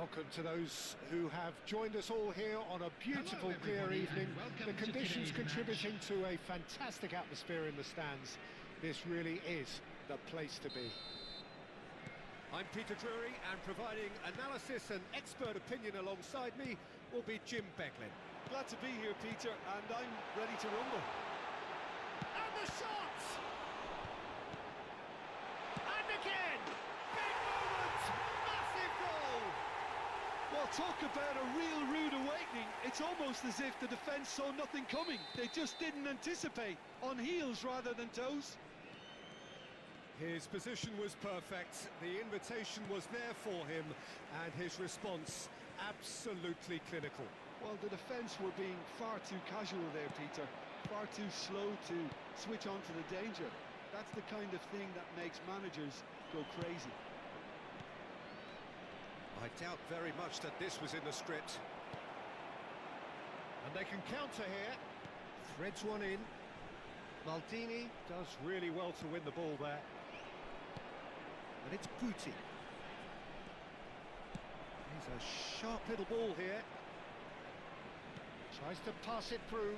[SPEAKER 1] Welcome to those who have joined us all here on a beautiful,
[SPEAKER 2] Hello,
[SPEAKER 1] clear
[SPEAKER 2] everybody,
[SPEAKER 1] evening.
[SPEAKER 2] and welcome
[SPEAKER 1] The
[SPEAKER 2] to
[SPEAKER 1] conditions
[SPEAKER 2] today's
[SPEAKER 1] contributing to a fantastic atmosphere in the stands. This really is the place to be. I'm Peter Drury, and providing analysis and expert opinion alongside me will be Jim Beglin.
[SPEAKER 3] Glad to be here, Peter, and I'm ready to rumble.
[SPEAKER 1] And the shot! And again! Big moment! Massive goal!
[SPEAKER 3] Well, talk about a real rude awakening. It's almost as if the defence saw nothing coming. They just didn't anticipate. On heels rather than toes.
[SPEAKER 1] His position was perfect, the invitation was there for him, and his response absolutely clinical.
[SPEAKER 5] Well, the defence were being far too casual there, Peter. Far too slow to switch on to the danger. That's the kind of thing that makes managers go crazy.
[SPEAKER 1] I doubt very much that this was in the script. And they can counter here. Threads one in. Maldini does really well to win the ball there. And it's Guti. He's a sharp little ball here. Tries to pass it through.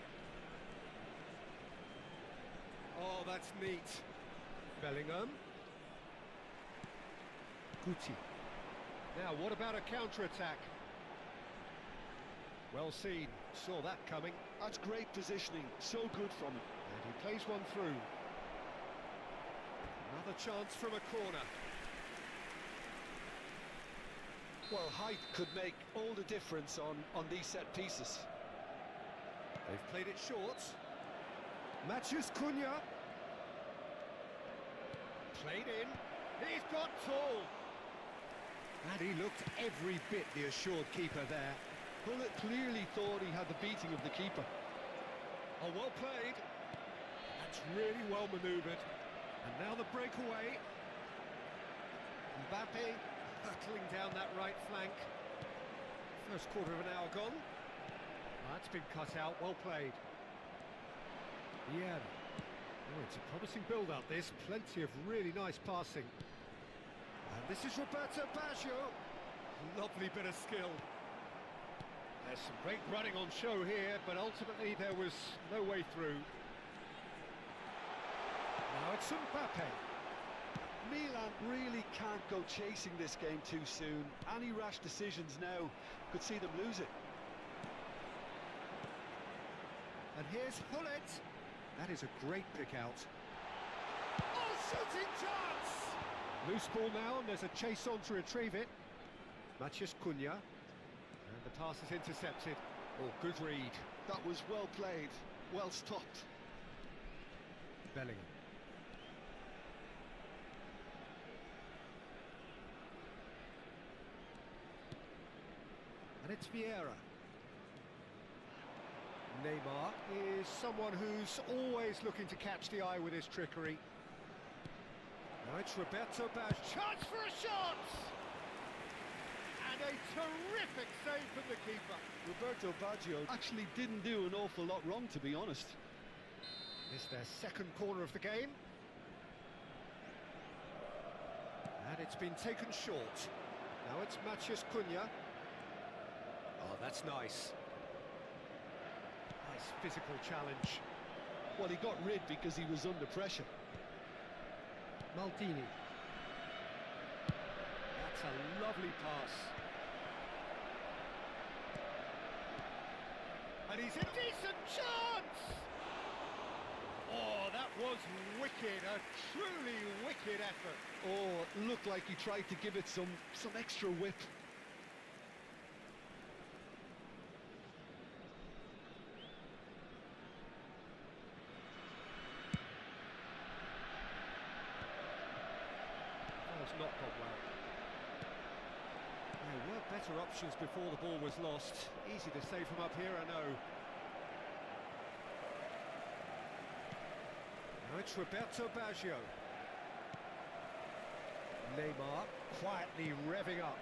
[SPEAKER 1] Oh, that's neat. Bellingham. Guti. Now, what about a counter-attack? Well seen. Saw that coming.
[SPEAKER 5] That's great positioning. So good from him.
[SPEAKER 1] And he plays one through. Another chance from a corner.
[SPEAKER 4] Well, height could make all the difference on these set pieces.
[SPEAKER 1] They've played it short. Matheus Cunha. Played in. He's got tall. And he looked every bit the assured keeper there.
[SPEAKER 5] Hullet clearly thought he had the beating of the keeper.
[SPEAKER 1] Oh, well played. That's really well manoeuvred. And now the breakaway. Mbappe hurtling down that right flank. First quarter of an hour gone. That's been cut out, well played. Yeah. Oh, it's a promising build-up, this. Plenty of really nice passing. And this is Roberto Baggio. Lovely bit of skill. There's some great running on show here, but ultimately there was no way through. Now it's Mbappe.
[SPEAKER 5] Milan really can't go chasing this game too soon. Any rash decisions now could see them lose it.
[SPEAKER 1] And here's Hullet. That is a great pick out. Oh, shooting chance! Loose ball now, and there's a chase on to retrieve it. Matheus Cunha. And the pass is intercepted. Oh, good read.
[SPEAKER 5] That was well played, well stopped.
[SPEAKER 1] Bellingham. And it's Vieira. Neymar is someone who's always looking to catch the eye with his trickery. Now it's Roberto Baggio. Chance for a shot! And a terrific save from the keeper.
[SPEAKER 5] Roberto Baggio actually didn't do an awful lot wrong, to be honest.
[SPEAKER 1] It's their second corner of the game. And it's been taken short. Now it's Matheus Cunha. Oh, that's nice. Nice physical challenge.
[SPEAKER 5] Well, he got rid because he was under pressure.
[SPEAKER 1] Maldini. That's a lovely pass. And he's a decent chance! Oh, that was wicked, a truly wicked effort.
[SPEAKER 5] Oh, it looked like he tried to give it some extra whip.
[SPEAKER 1] Not gone well. There were better options before the ball was lost. Easy to say from up here, I know. Now it's Roberto Baggio. Neymar quietly revving up.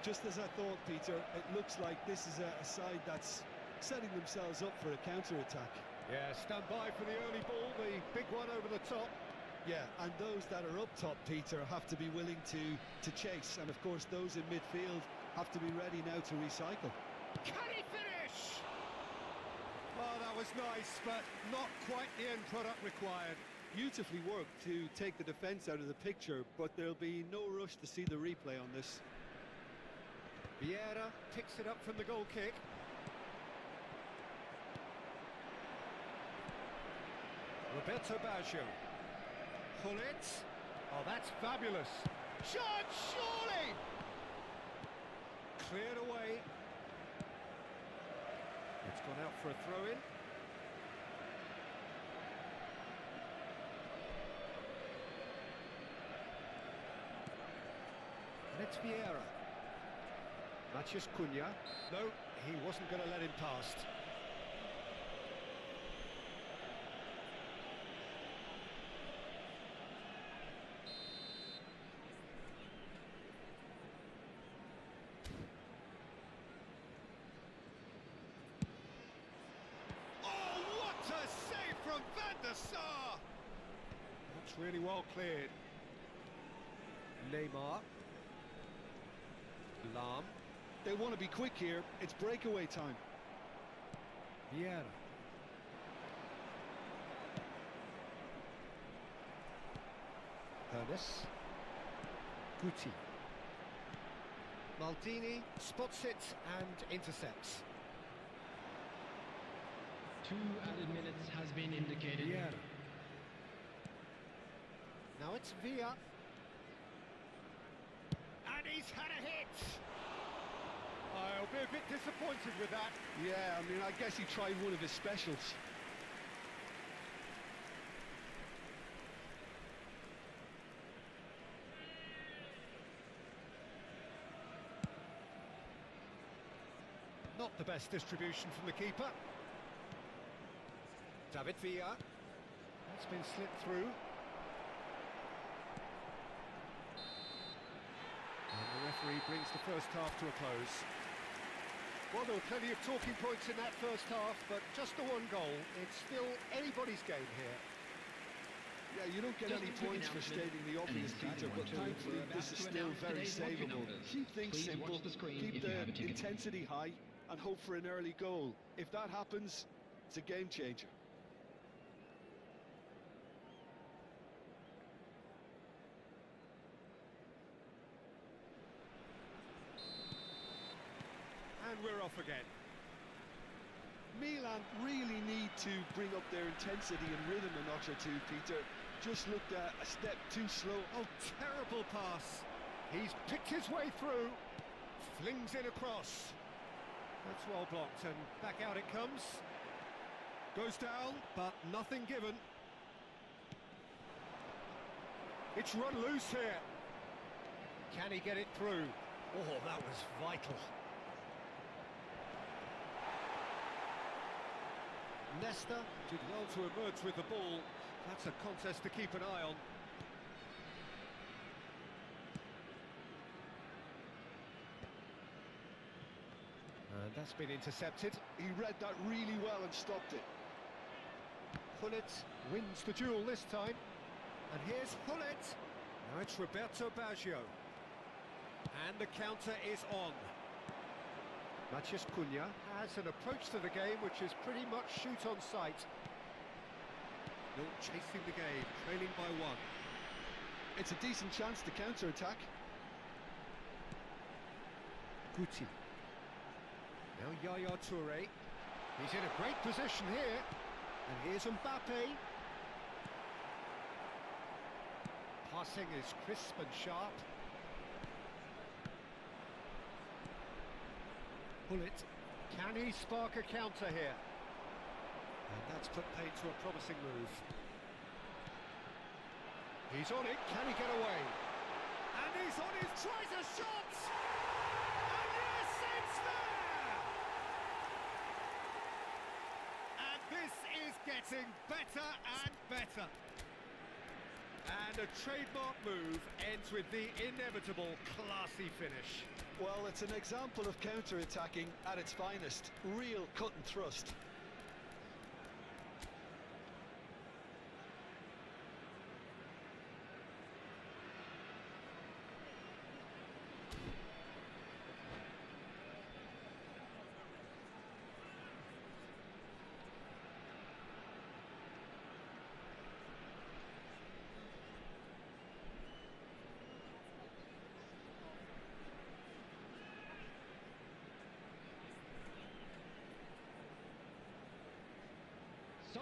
[SPEAKER 5] Just as I thought, Peter, it looks like this is a side that's setting themselves up for a counter-attack.
[SPEAKER 1] Yeah, stand by for the early ball, the big one over the top.
[SPEAKER 5] Yeah, and those that are up top, Peter, have to be willing to chase. And of course, those in midfield
[SPEAKER 3] have to be ready now to recycle.
[SPEAKER 1] Can he finish? Oh, that was nice, but not quite the end product required.
[SPEAKER 3] Beautifully worked to take the defence out of the picture, but there'll be no rush to see the replay on this.
[SPEAKER 1] Vieira picks it up from the goal kick. Roberto Baggio. Gullit. Oh, that's fabulous. Shot, surely! Cleared away. It's gone out for a throw-in. And it's Vieira. Matheus Cunha. No, he wasn't going to let him past. Oh, what a save from Van der Sar! That's really well cleared. Neymar. Lahm.
[SPEAKER 3] They want to be quick here. It's breakaway time.
[SPEAKER 1] Vieira. Ernest. Guti. Maldini spots it and intercepts.
[SPEAKER 6] 2 added minutes has been indicated.
[SPEAKER 1] Vieira. Now it's Villa. And he's had a hit! I'll be a bit disappointed with that.
[SPEAKER 3] Yeah, I mean, I guess he tried one of his specials.
[SPEAKER 1] Not the best distribution from the keeper. David Villa. That's been slipped through. And the referee brings the first half to a close. Well, there were plenty of talking points in that first half, but just the one goal. It's still anybody's game here.
[SPEAKER 3] Yeah, you don't get
[SPEAKER 6] Just
[SPEAKER 3] any
[SPEAKER 6] a quick
[SPEAKER 3] points for
[SPEAKER 6] announcement.
[SPEAKER 3] stating the obvious,
[SPEAKER 6] And
[SPEAKER 3] Peter, but
[SPEAKER 6] we're
[SPEAKER 3] thankfully
[SPEAKER 6] about
[SPEAKER 3] this is
[SPEAKER 6] to
[SPEAKER 3] still
[SPEAKER 6] announce
[SPEAKER 3] very
[SPEAKER 6] today's lottery
[SPEAKER 3] savable.
[SPEAKER 6] numbers.
[SPEAKER 3] Keep things
[SPEAKER 6] Please
[SPEAKER 3] simple,
[SPEAKER 6] watch the screen
[SPEAKER 3] keep
[SPEAKER 6] if you
[SPEAKER 3] the
[SPEAKER 6] have a ticket.
[SPEAKER 3] intensity high, and hope for an early goal. If that happens, it's a game changer.
[SPEAKER 1] And we're off again.
[SPEAKER 3] Milan really need to bring up their intensity and rhythm a notch or two, Peter. Just looked a step too slow.
[SPEAKER 1] Oh, terrible pass. He's picked his way through. Flings it across. That's well blocked, and back out it comes. Goes down, but nothing given. It's run loose here. Can he get it through? Oh, that was vital. Nesta did well to emerge with the ball. That's a contest to keep an eye on. And that's been intercepted.
[SPEAKER 3] He read that really well and stopped it.
[SPEAKER 1] Gullit wins the duel this time. And here's Gullit. Now it's Roberto Baggio. And the counter is on. Matheus Cunha has an approach to the game which is pretty much shoot on sight. Still chasing the game, trailing by 1.
[SPEAKER 3] It's a decent chance to counter-attack.
[SPEAKER 1] Guti. Now Yaya Toure. He's in a great position here. And here's Mbappe. Passing is crisp and sharp. Gullit. Can he spark a counter here? And that's put paid to a promising move. He's on it. Can he get away? And he's on it. Tries a shot. And yes, it's there. And this is getting better and better. And a trademark move ends with the inevitable classy finish.
[SPEAKER 4] Well, it's an example of counter-attacking at its finest. Real cut and thrust.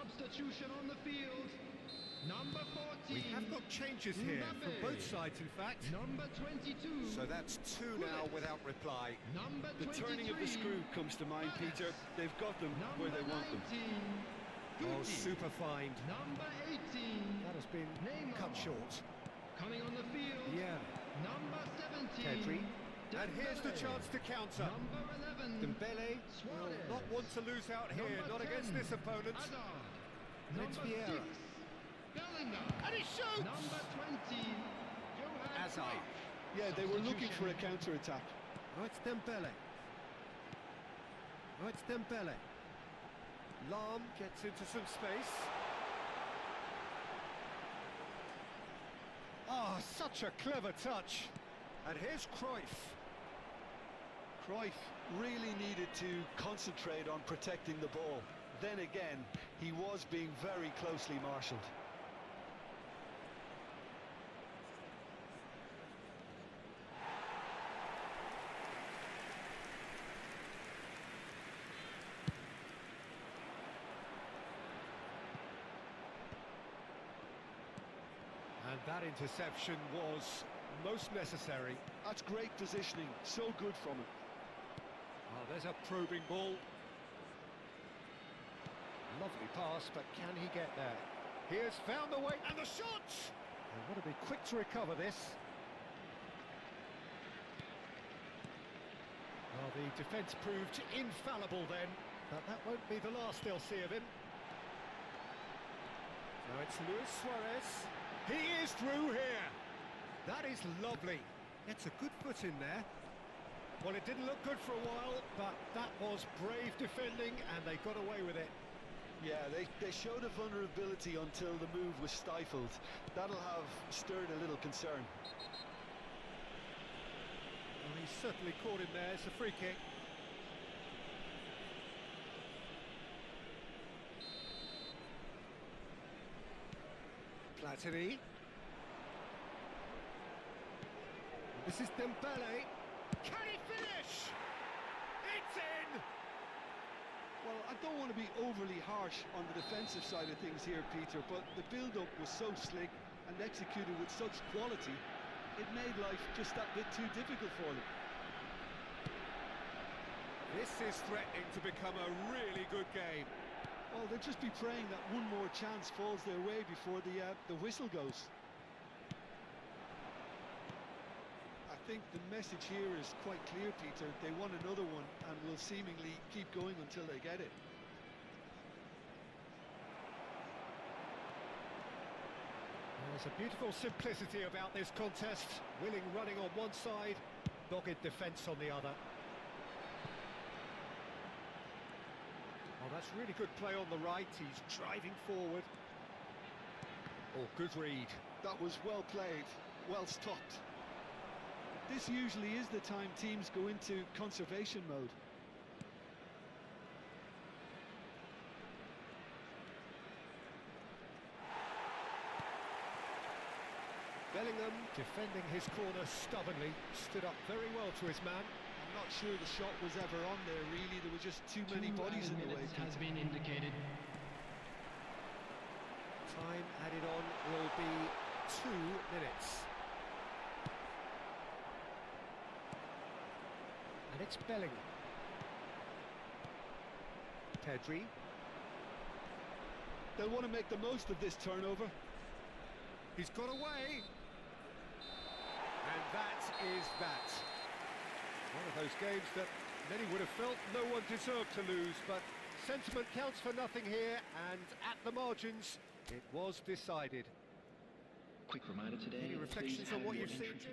[SPEAKER 2] substitution on the field. Number 14.
[SPEAKER 1] We have got changes here from
[SPEAKER 2] Mbappe.
[SPEAKER 1] both sides, in fact.
[SPEAKER 2] Number 22.
[SPEAKER 1] So that's two now without reply.
[SPEAKER 2] Number
[SPEAKER 5] The
[SPEAKER 2] 23.
[SPEAKER 5] turning of the screw comes to mind, Peter. They've got them where they want them.
[SPEAKER 2] 19.
[SPEAKER 1] Oh,
[SPEAKER 2] Guti.
[SPEAKER 1] super find.
[SPEAKER 2] Number 18.
[SPEAKER 1] That has been
[SPEAKER 2] Neymar.
[SPEAKER 1] cut short.
[SPEAKER 2] Coming on the field.
[SPEAKER 1] Yeah.
[SPEAKER 2] Number 17.
[SPEAKER 1] Pedri. And here's the
[SPEAKER 2] Dembele.
[SPEAKER 1] chance to counter.
[SPEAKER 2] Number 11.
[SPEAKER 1] Dembele will
[SPEAKER 2] Suarez.
[SPEAKER 1] not want to lose out here,
[SPEAKER 2] Number
[SPEAKER 1] not
[SPEAKER 2] 10.
[SPEAKER 1] against this opponent.
[SPEAKER 2] Hazard.
[SPEAKER 1] And it's
[SPEAKER 2] Number
[SPEAKER 1] Vieira.
[SPEAKER 2] 6. Bellingham.
[SPEAKER 1] And he shoots!
[SPEAKER 2] Number 20. Johan
[SPEAKER 1] Hazard.
[SPEAKER 2] Cruyff.
[SPEAKER 5] Yeah, they were looking for a counter-attack.
[SPEAKER 1] Oh, it's Dembele. Oh, it's Dembele. Lahm gets into some space. Ah, such a clever touch. And here's Cruyff.
[SPEAKER 4] Cruyff really needed to concentrate on protecting the ball. Then again, he was being very closely marshalled.
[SPEAKER 1] And that interception was most necessary.
[SPEAKER 5] That's great positioning. So good from him.
[SPEAKER 1] Oh, there's a probing ball. Lovely pass, but can he get there? He has found the way, and the shot! They've got to be quick to recover this. Well, the defence proved infallible then, but that won't be the last they'll see of him. Now it's Luis Suarez. He is through here. That is lovely. It's a good foot in there. Well, it didn't look good for a while, but that was brave defending, and they got away with it.
[SPEAKER 4] Yeah, they showed a vulnerability until the move was stifled. That'll have stirred a little concern.
[SPEAKER 1] Well, he's certainly caught him there. It's a free kick. Platini. This is Dembele. Can he finish? It's in!
[SPEAKER 5] Well, I don't want to be overly harsh on the defensive side of things here, Peter, but the build-up was so slick and executed with such quality, it made life just that bit too difficult for them.
[SPEAKER 1] This is threatening to become a really good game.
[SPEAKER 5] Well, they'll just be praying that one more chance falls their way before the whistle goes. I think the message here is quite clear, Peter. They want another one and will seemingly keep going until they get it.
[SPEAKER 1] There's a beautiful simplicity about this contest. Willing running on one side, dogged defence on the other. Oh, that's really good play on the right. He's driving forward. Oh, good read.
[SPEAKER 5] That was well played, well stopped. This usually is the time teams go into conservation mode.
[SPEAKER 1] Bellingham defending his corner stubbornly, stood up very well to his man.
[SPEAKER 5] I'm not sure the shot was ever on there, really. There were just too many
[SPEAKER 6] 2
[SPEAKER 5] bodies
[SPEAKER 6] added
[SPEAKER 5] in the way.
[SPEAKER 6] minutes has been indicated.
[SPEAKER 1] Time added on will be 2 minutes. And it's Bellingham. Pedri.
[SPEAKER 5] They'll want to make the most of this turnover.
[SPEAKER 1] He's got away. And that is that. One of those games that many would have felt no one deserved to lose, but sentiment counts for nothing here, and at the margins, it was decided.
[SPEAKER 6] Quick reminder today.
[SPEAKER 1] Any reflections on what you've seen, Jim?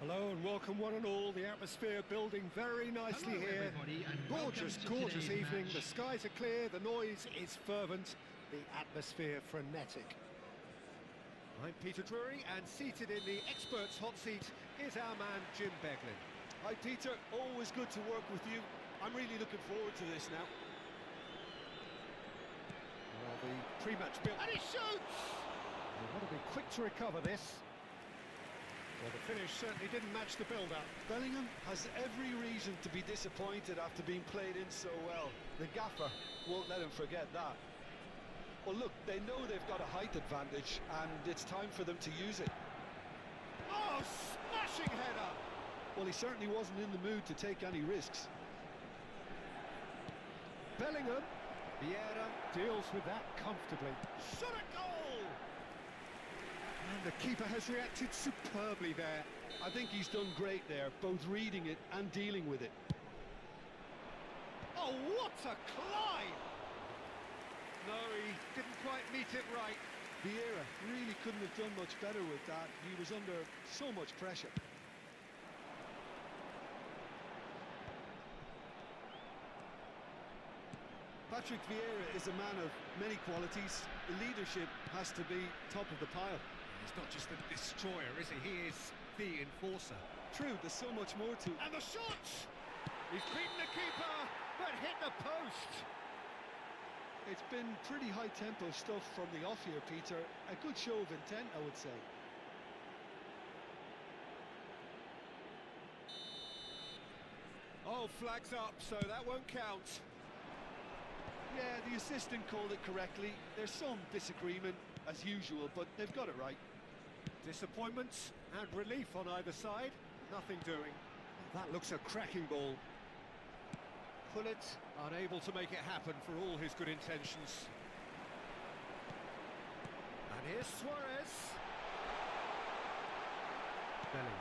[SPEAKER 1] Hello and welcome one and all. The atmosphere building very nicely
[SPEAKER 2] Hello,
[SPEAKER 1] here.
[SPEAKER 2] everybody, and
[SPEAKER 1] Gorgeous,
[SPEAKER 2] welcome to
[SPEAKER 1] gorgeous
[SPEAKER 2] today's
[SPEAKER 1] evening.
[SPEAKER 2] match.
[SPEAKER 1] The skies are clear, the noise is fervent, the atmosphere frenetic. I'm Peter Drury, and seated in the experts' hot seat is our man Jim Beglin.
[SPEAKER 3] Hi, Peter. Always good to work with you. I'm really looking forward to this now.
[SPEAKER 1] Well, the pre-match build, and he shoots! They want to be quick to recover this. Well, the finish certainly didn't match the build-up.
[SPEAKER 3] Bellingham has every reason to be disappointed after being played in so well. The gaffer won't let him forget that. Well, look, they know they've got a height advantage, and it's time for them to use it.
[SPEAKER 1] Oh, smashing header!
[SPEAKER 5] Well, he certainly wasn't in the mood to take any risks.
[SPEAKER 1] Bellingham, Vieira deals with that comfortably. Shot at goal! And the keeper has reacted superbly there.
[SPEAKER 5] I think he's done great there, both reading it and dealing with it.
[SPEAKER 1] Oh, what a climb! No, he didn't quite meet it right.
[SPEAKER 5] Vieira really couldn't have done much better with that. He was under so much pressure. Patrick Vieira is a man of many qualities. The leadership has to be top of the pile.
[SPEAKER 1] He's not just a destroyer, is he? He is the enforcer.
[SPEAKER 5] True, there's so much more to...
[SPEAKER 1] And the shot! He's beaten the keeper, but hit the post.
[SPEAKER 5] It's been pretty high-tempo stuff from the off here, Peter. A good show of intent, I would say.
[SPEAKER 1] Oh, flags up, so that won't count.
[SPEAKER 5] Yeah, the assistant called it correctly. There's some disagreement, as usual, but they've got it right.
[SPEAKER 1] Disappointments and relief on either side. Nothing doing. That looks a cracking ball. Pullet unable to make it happen for all his good intentions. And here's Suarez. Bellingham.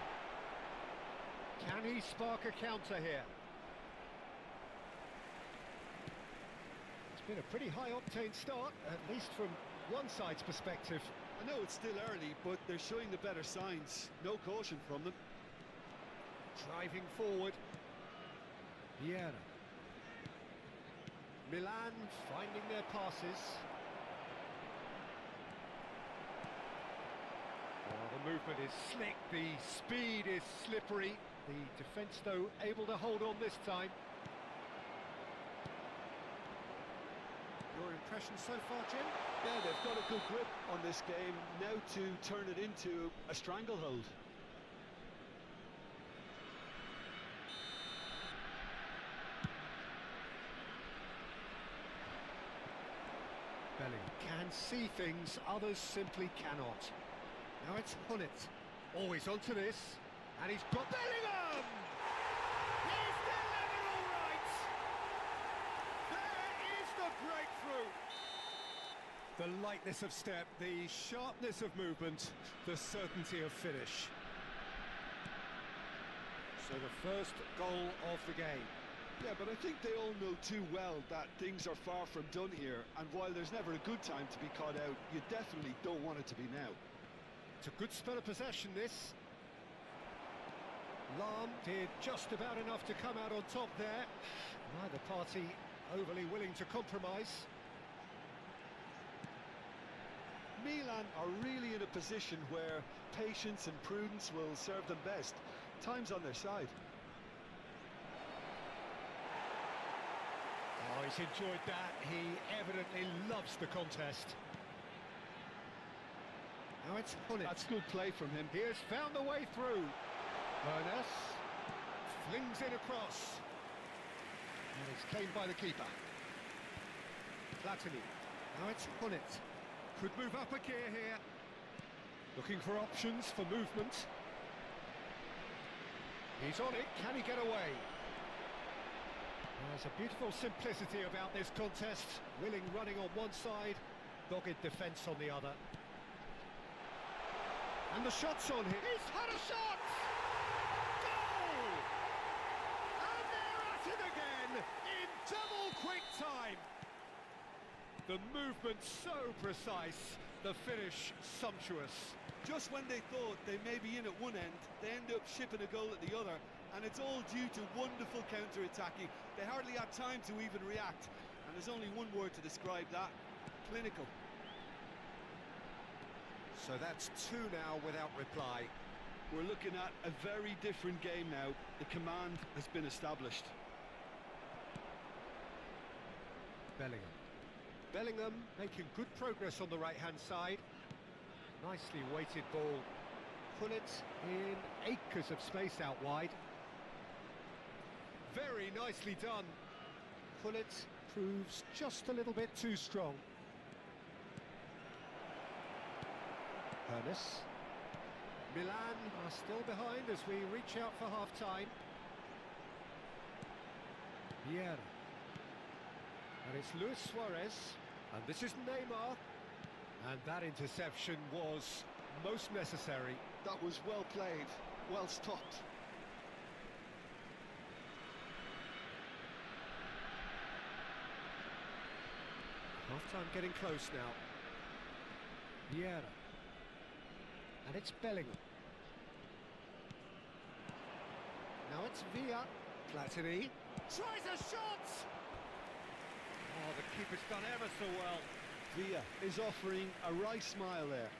[SPEAKER 1] Can he spark a counter here? It's been a pretty high-octane start, at least from one side's perspective.
[SPEAKER 5] I know it's still early, but they're showing the better signs. No caution from them.
[SPEAKER 1] Driving forward. Vieira. Milan finding their passes. Oh, the movement is slick, the speed is slippery. The defence, though, able to hold on this time. Your impression so far, Jim?
[SPEAKER 5] Yeah, they've got a good grip on this game. Now to turn it into a stranglehold.
[SPEAKER 1] Bellingham can see things others simply cannot. Now it's Hullet. Always onto this. And he's got Bellingham! He's delivered all right! There is the breakthrough! The lightness of step, the sharpness of movement, the certainty of finish. So the first goal of the game.
[SPEAKER 5] Yeah, but I think they all know too well that things are far from done here, and while there's never a good time to be caught out, you definitely don't want it to be now.
[SPEAKER 1] It's a good spell of possession, this. Lahm did just about enough to come out on top there. Neither party overly willing to compromise.
[SPEAKER 5] Milan are really in a position where patience and prudence will serve them best. Time's on their side.
[SPEAKER 1] Oh, he's enjoyed that. He evidently loves the contest. Now it's Hullet.
[SPEAKER 5] That's good play from him.
[SPEAKER 1] He has found the way through. Ernest flings it across. And it's claimed by the keeper. Platini. Now it's Hullet. Could move up a gear here. Looking for options for movement. He's on it. Can he get away? There's a beautiful simplicity about this contest. Willing running on one side, dogged defence on the other. And the shot's on here. He's had a shot! Goal! And they're at it again in double quick time. The movement so precise, the finish sumptuous.
[SPEAKER 3] Just when they thought they may be in at one end, they end up shipping a goal at the other, and it's all due to wonderful counter-attacking. They hardly had time to even react, and there's only one word to describe that: clinical.
[SPEAKER 1] So that's two now without reply.
[SPEAKER 5] We're looking at a very different game now. The command has been established.
[SPEAKER 1] Bellingham. Bellingham making good progress on the right-hand side. Nicely weighted ball. Put it in acres of space out wide. Very nicely done. Pullet proves just a little bit too strong. Hernes. Milan are still behind as we reach out for half-time. Vieira. And it's Luis Suarez. And this is Neymar. And that interception was most necessary.
[SPEAKER 5] That was well played, well stopped.
[SPEAKER 1] Half-time getting close now. Vieira. And it's Bellingham. Now it's Villa. Platini. Tries a shot! Oh, the keeper's done ever so well.
[SPEAKER 5] Villa is offering a wry smile there.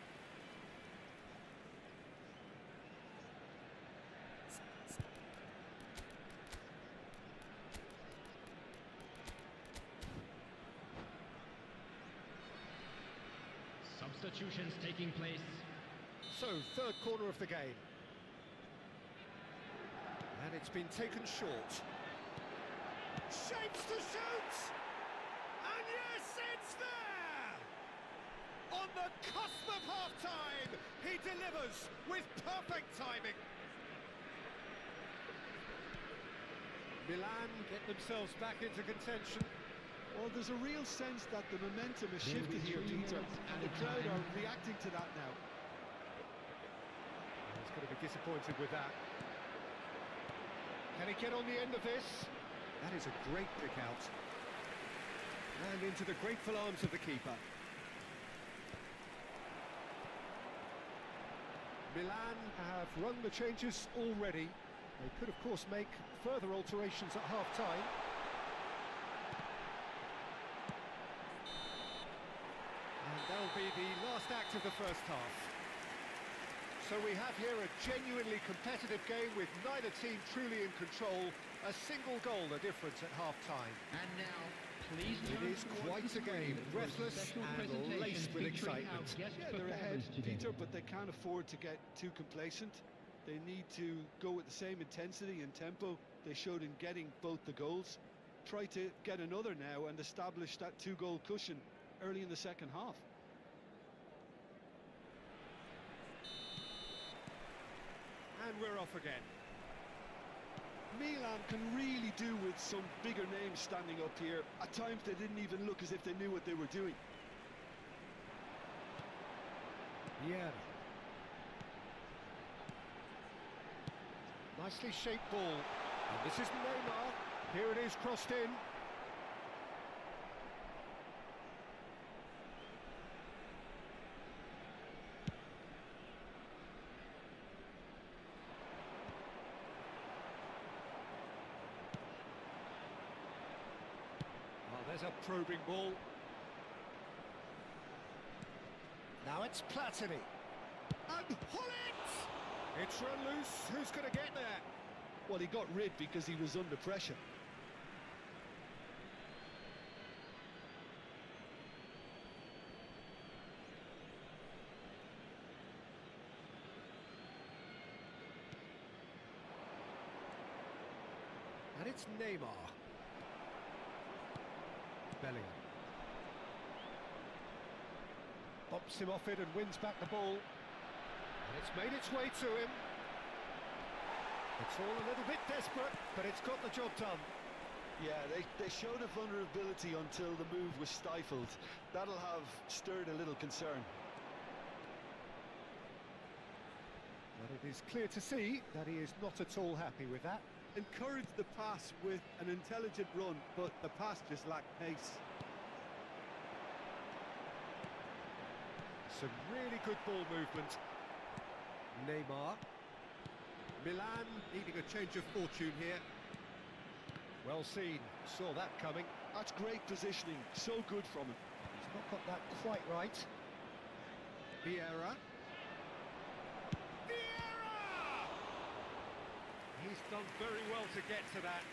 [SPEAKER 6] Substitutions taking place.
[SPEAKER 1] So, third corner of the game. And it's been taken short. Shapes to shoot! And yes, it's there! On the cusp of half-time, he delivers with perfect timing. Milan get themselves back into contention.
[SPEAKER 5] Well, there's a real sense that the momentum has shifted here, Peter, and the crowd are reacting to that now.
[SPEAKER 1] He's going to be disappointed with that. Can he get on the end of this? That is a great pick out. And into the grateful arms of the keeper. Milan have run the changes already. They could, of course, make further alterations at half-time. And that'll be the last act of the first half. So we have here a genuinely competitive game with neither team truly in control. A single goal the difference at half-time.
[SPEAKER 6] And now, please
[SPEAKER 1] It
[SPEAKER 6] turn
[SPEAKER 1] is
[SPEAKER 6] towards
[SPEAKER 1] quite
[SPEAKER 6] the
[SPEAKER 1] a game,
[SPEAKER 6] screen for a
[SPEAKER 1] breathless
[SPEAKER 6] special
[SPEAKER 1] and
[SPEAKER 6] presentation
[SPEAKER 1] laced with
[SPEAKER 6] featuring our
[SPEAKER 1] excitement.
[SPEAKER 6] guest
[SPEAKER 5] Yeah, they're ahead,
[SPEAKER 6] performance today.
[SPEAKER 5] Peter, but they can't afford to get too complacent. They need to go with the same intensity and tempo they showed in getting both the goals. Try to get another now and establish that two-goal cushion early in the second half.
[SPEAKER 1] And we're off again.
[SPEAKER 5] Milan can really do with some bigger names standing up here. At times they didn't even look as if they knew what they were doing.
[SPEAKER 1] Vieira. Nicely shaped ball. And this is Neymar. Here it is, crossed in. Well, there's a probing ball. Now it's Platini. And Hullet! It's run loose. Who's going to get there?
[SPEAKER 5] Well, he got rid because he was under pressure.
[SPEAKER 1] And it's Neymar. Bellingham. Bumps him off it and wins back the ball. And it's made its way to him. It's all a little bit desperate, but it's got the job done.
[SPEAKER 5] Yeah, they showed a vulnerability until the move was stifled. That'll have stirred a little concern.
[SPEAKER 1] But it is clear to see that he is not at all happy with that.
[SPEAKER 3] Encouraged the pass with an intelligent run, but the pass just lacked pace.
[SPEAKER 1] Some really good ball movement. Neymar. Milan needing a change of fortune here. Well seen, saw that coming.
[SPEAKER 5] That's great positioning, so good from him.
[SPEAKER 1] He's not got that quite right. Vieira. Vieira! He's done very well to get to that.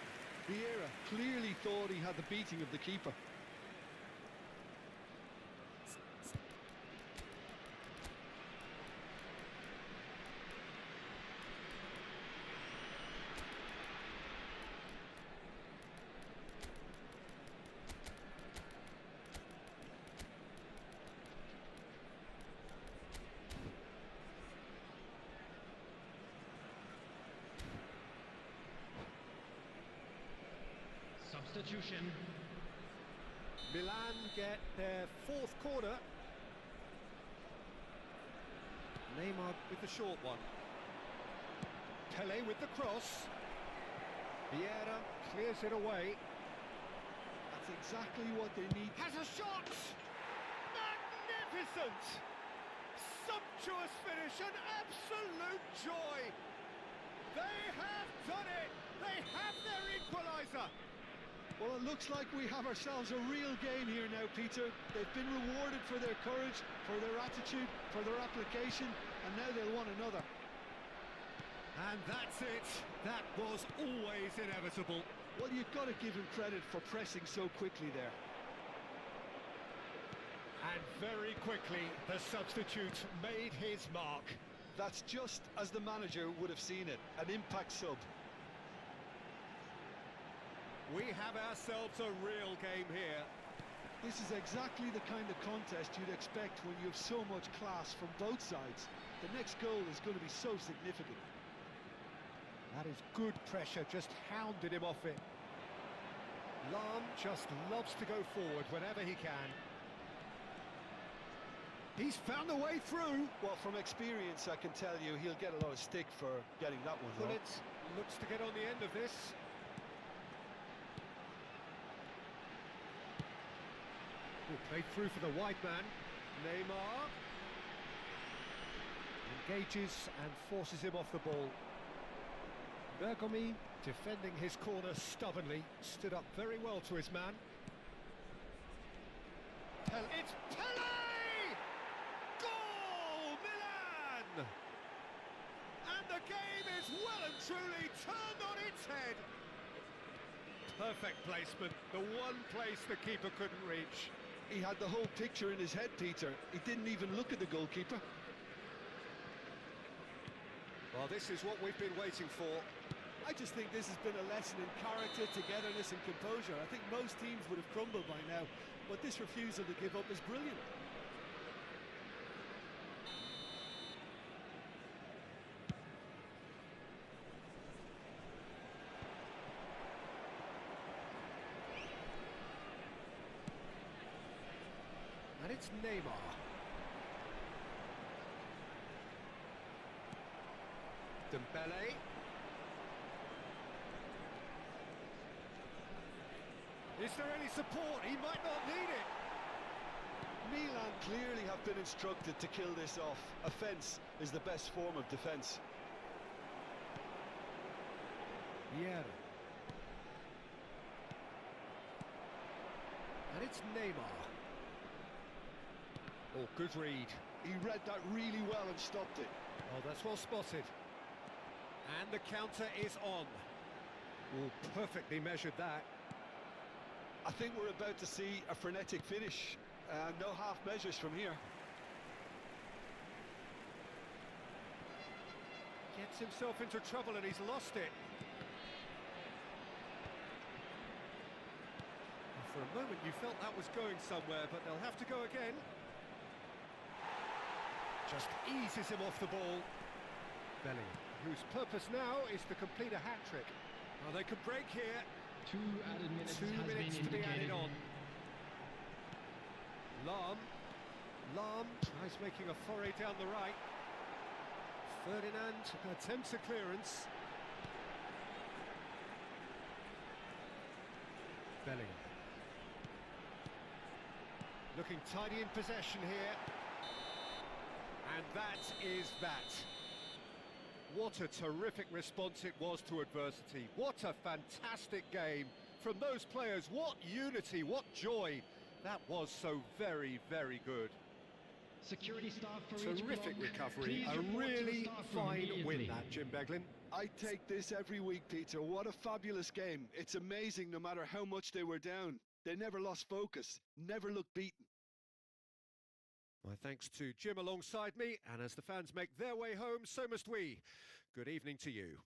[SPEAKER 5] Vieira clearly thought he had the beating of the keeper.
[SPEAKER 6] Substitution.
[SPEAKER 1] Milan get their fourth corner. Neymar with the short one. Pele with the cross. Vieira clears it away.
[SPEAKER 5] That's exactly what they need.
[SPEAKER 1] Has a shot! Magnificent! Sumptuous finish, an absolute joy! They have done it! They have their equaliser!
[SPEAKER 3] Well, it looks like we have ourselves a real game here now, Peter. They've been rewarded for their courage, for their attitude, for their application, and now they'll want another.
[SPEAKER 1] And that's it. That was always inevitable.
[SPEAKER 3] Well, you've got to give him credit for pressing so quickly there.
[SPEAKER 1] And very quickly, the substitute made his mark.
[SPEAKER 4] That's just as the manager would have seen it, an impact sub.
[SPEAKER 1] We have ourselves a real game here.
[SPEAKER 3] This is exactly the kind of contest you'd expect when you have so much class from both sides. The next goal is going to be so significant.
[SPEAKER 1] That is good pressure, just hounded him off it. Lahm just loves to go forward whenever he can. He's found a way through.
[SPEAKER 4] Well, from experience, I can tell you he'll get a lot of stick for getting that one wrong.
[SPEAKER 1] Gullit looks to get on the end of this. Played through for the wide man. Neymar engages and forces him off the ball. Bergomi, defending his corner stubbornly, stood up very well to his man. It's Pele! Goal! Milan! And the game is well and truly turned on its head. Perfect placement, the one place the keeper couldn't reach.
[SPEAKER 5] He had the whole picture in his head, Peter. He didn't even look at the goalkeeper.
[SPEAKER 1] Well, this is what we've been waiting for.
[SPEAKER 3] I just think this has been a lesson in character, togetherness and composure. I think most teams would have crumbled by now, but this refusal to give up is brilliant.
[SPEAKER 1] And it's Neymar. Dembele. Is there any support? He might not need it.
[SPEAKER 4] Milan clearly have been instructed to kill this off. Offence is the best form of defence.
[SPEAKER 1] Vieira. And it's Neymar. Oh, good read.
[SPEAKER 5] He read that really well and stopped it.
[SPEAKER 1] Oh, that's well spotted. And the counter is on. Oh, perfectly measured that.
[SPEAKER 4] I think we're about to see a frenetic finish. No half measures from here.
[SPEAKER 1] Gets himself into trouble and he's lost it. And for a moment you felt that was going somewhere, but they'll have to go again. Just eases him off the ball. Bellingham, whose purpose now is to complete a hat-trick. Well, they could break here.
[SPEAKER 6] 2 added minutes
[SPEAKER 1] 2
[SPEAKER 6] has
[SPEAKER 1] minutes
[SPEAKER 6] been
[SPEAKER 1] to be added
[SPEAKER 6] indicated.
[SPEAKER 1] on. Lahm tries making a foray down the right. Ferdinand attempts a clearance. Bellingham. Looking tidy in possession here. And that is that. what a terrific response it was to adversity. What a fantastic game from those players. What unity, what joy. That was so very, very good.
[SPEAKER 6] Security staff for each
[SPEAKER 1] Terrific
[SPEAKER 6] block.
[SPEAKER 1] recovery.
[SPEAKER 6] Please
[SPEAKER 1] A
[SPEAKER 6] report to the
[SPEAKER 1] really
[SPEAKER 6] staff room
[SPEAKER 1] fine
[SPEAKER 6] immediately.
[SPEAKER 1] win, that, Jim Beglin.
[SPEAKER 5] I take this every week, Peter. What a fabulous game. It's amazing no matter how much they were down. They never lost focus, never looked beaten.
[SPEAKER 1] My thanks to Jim alongside me, and as the fans make their way home, so must we. Good evening to you.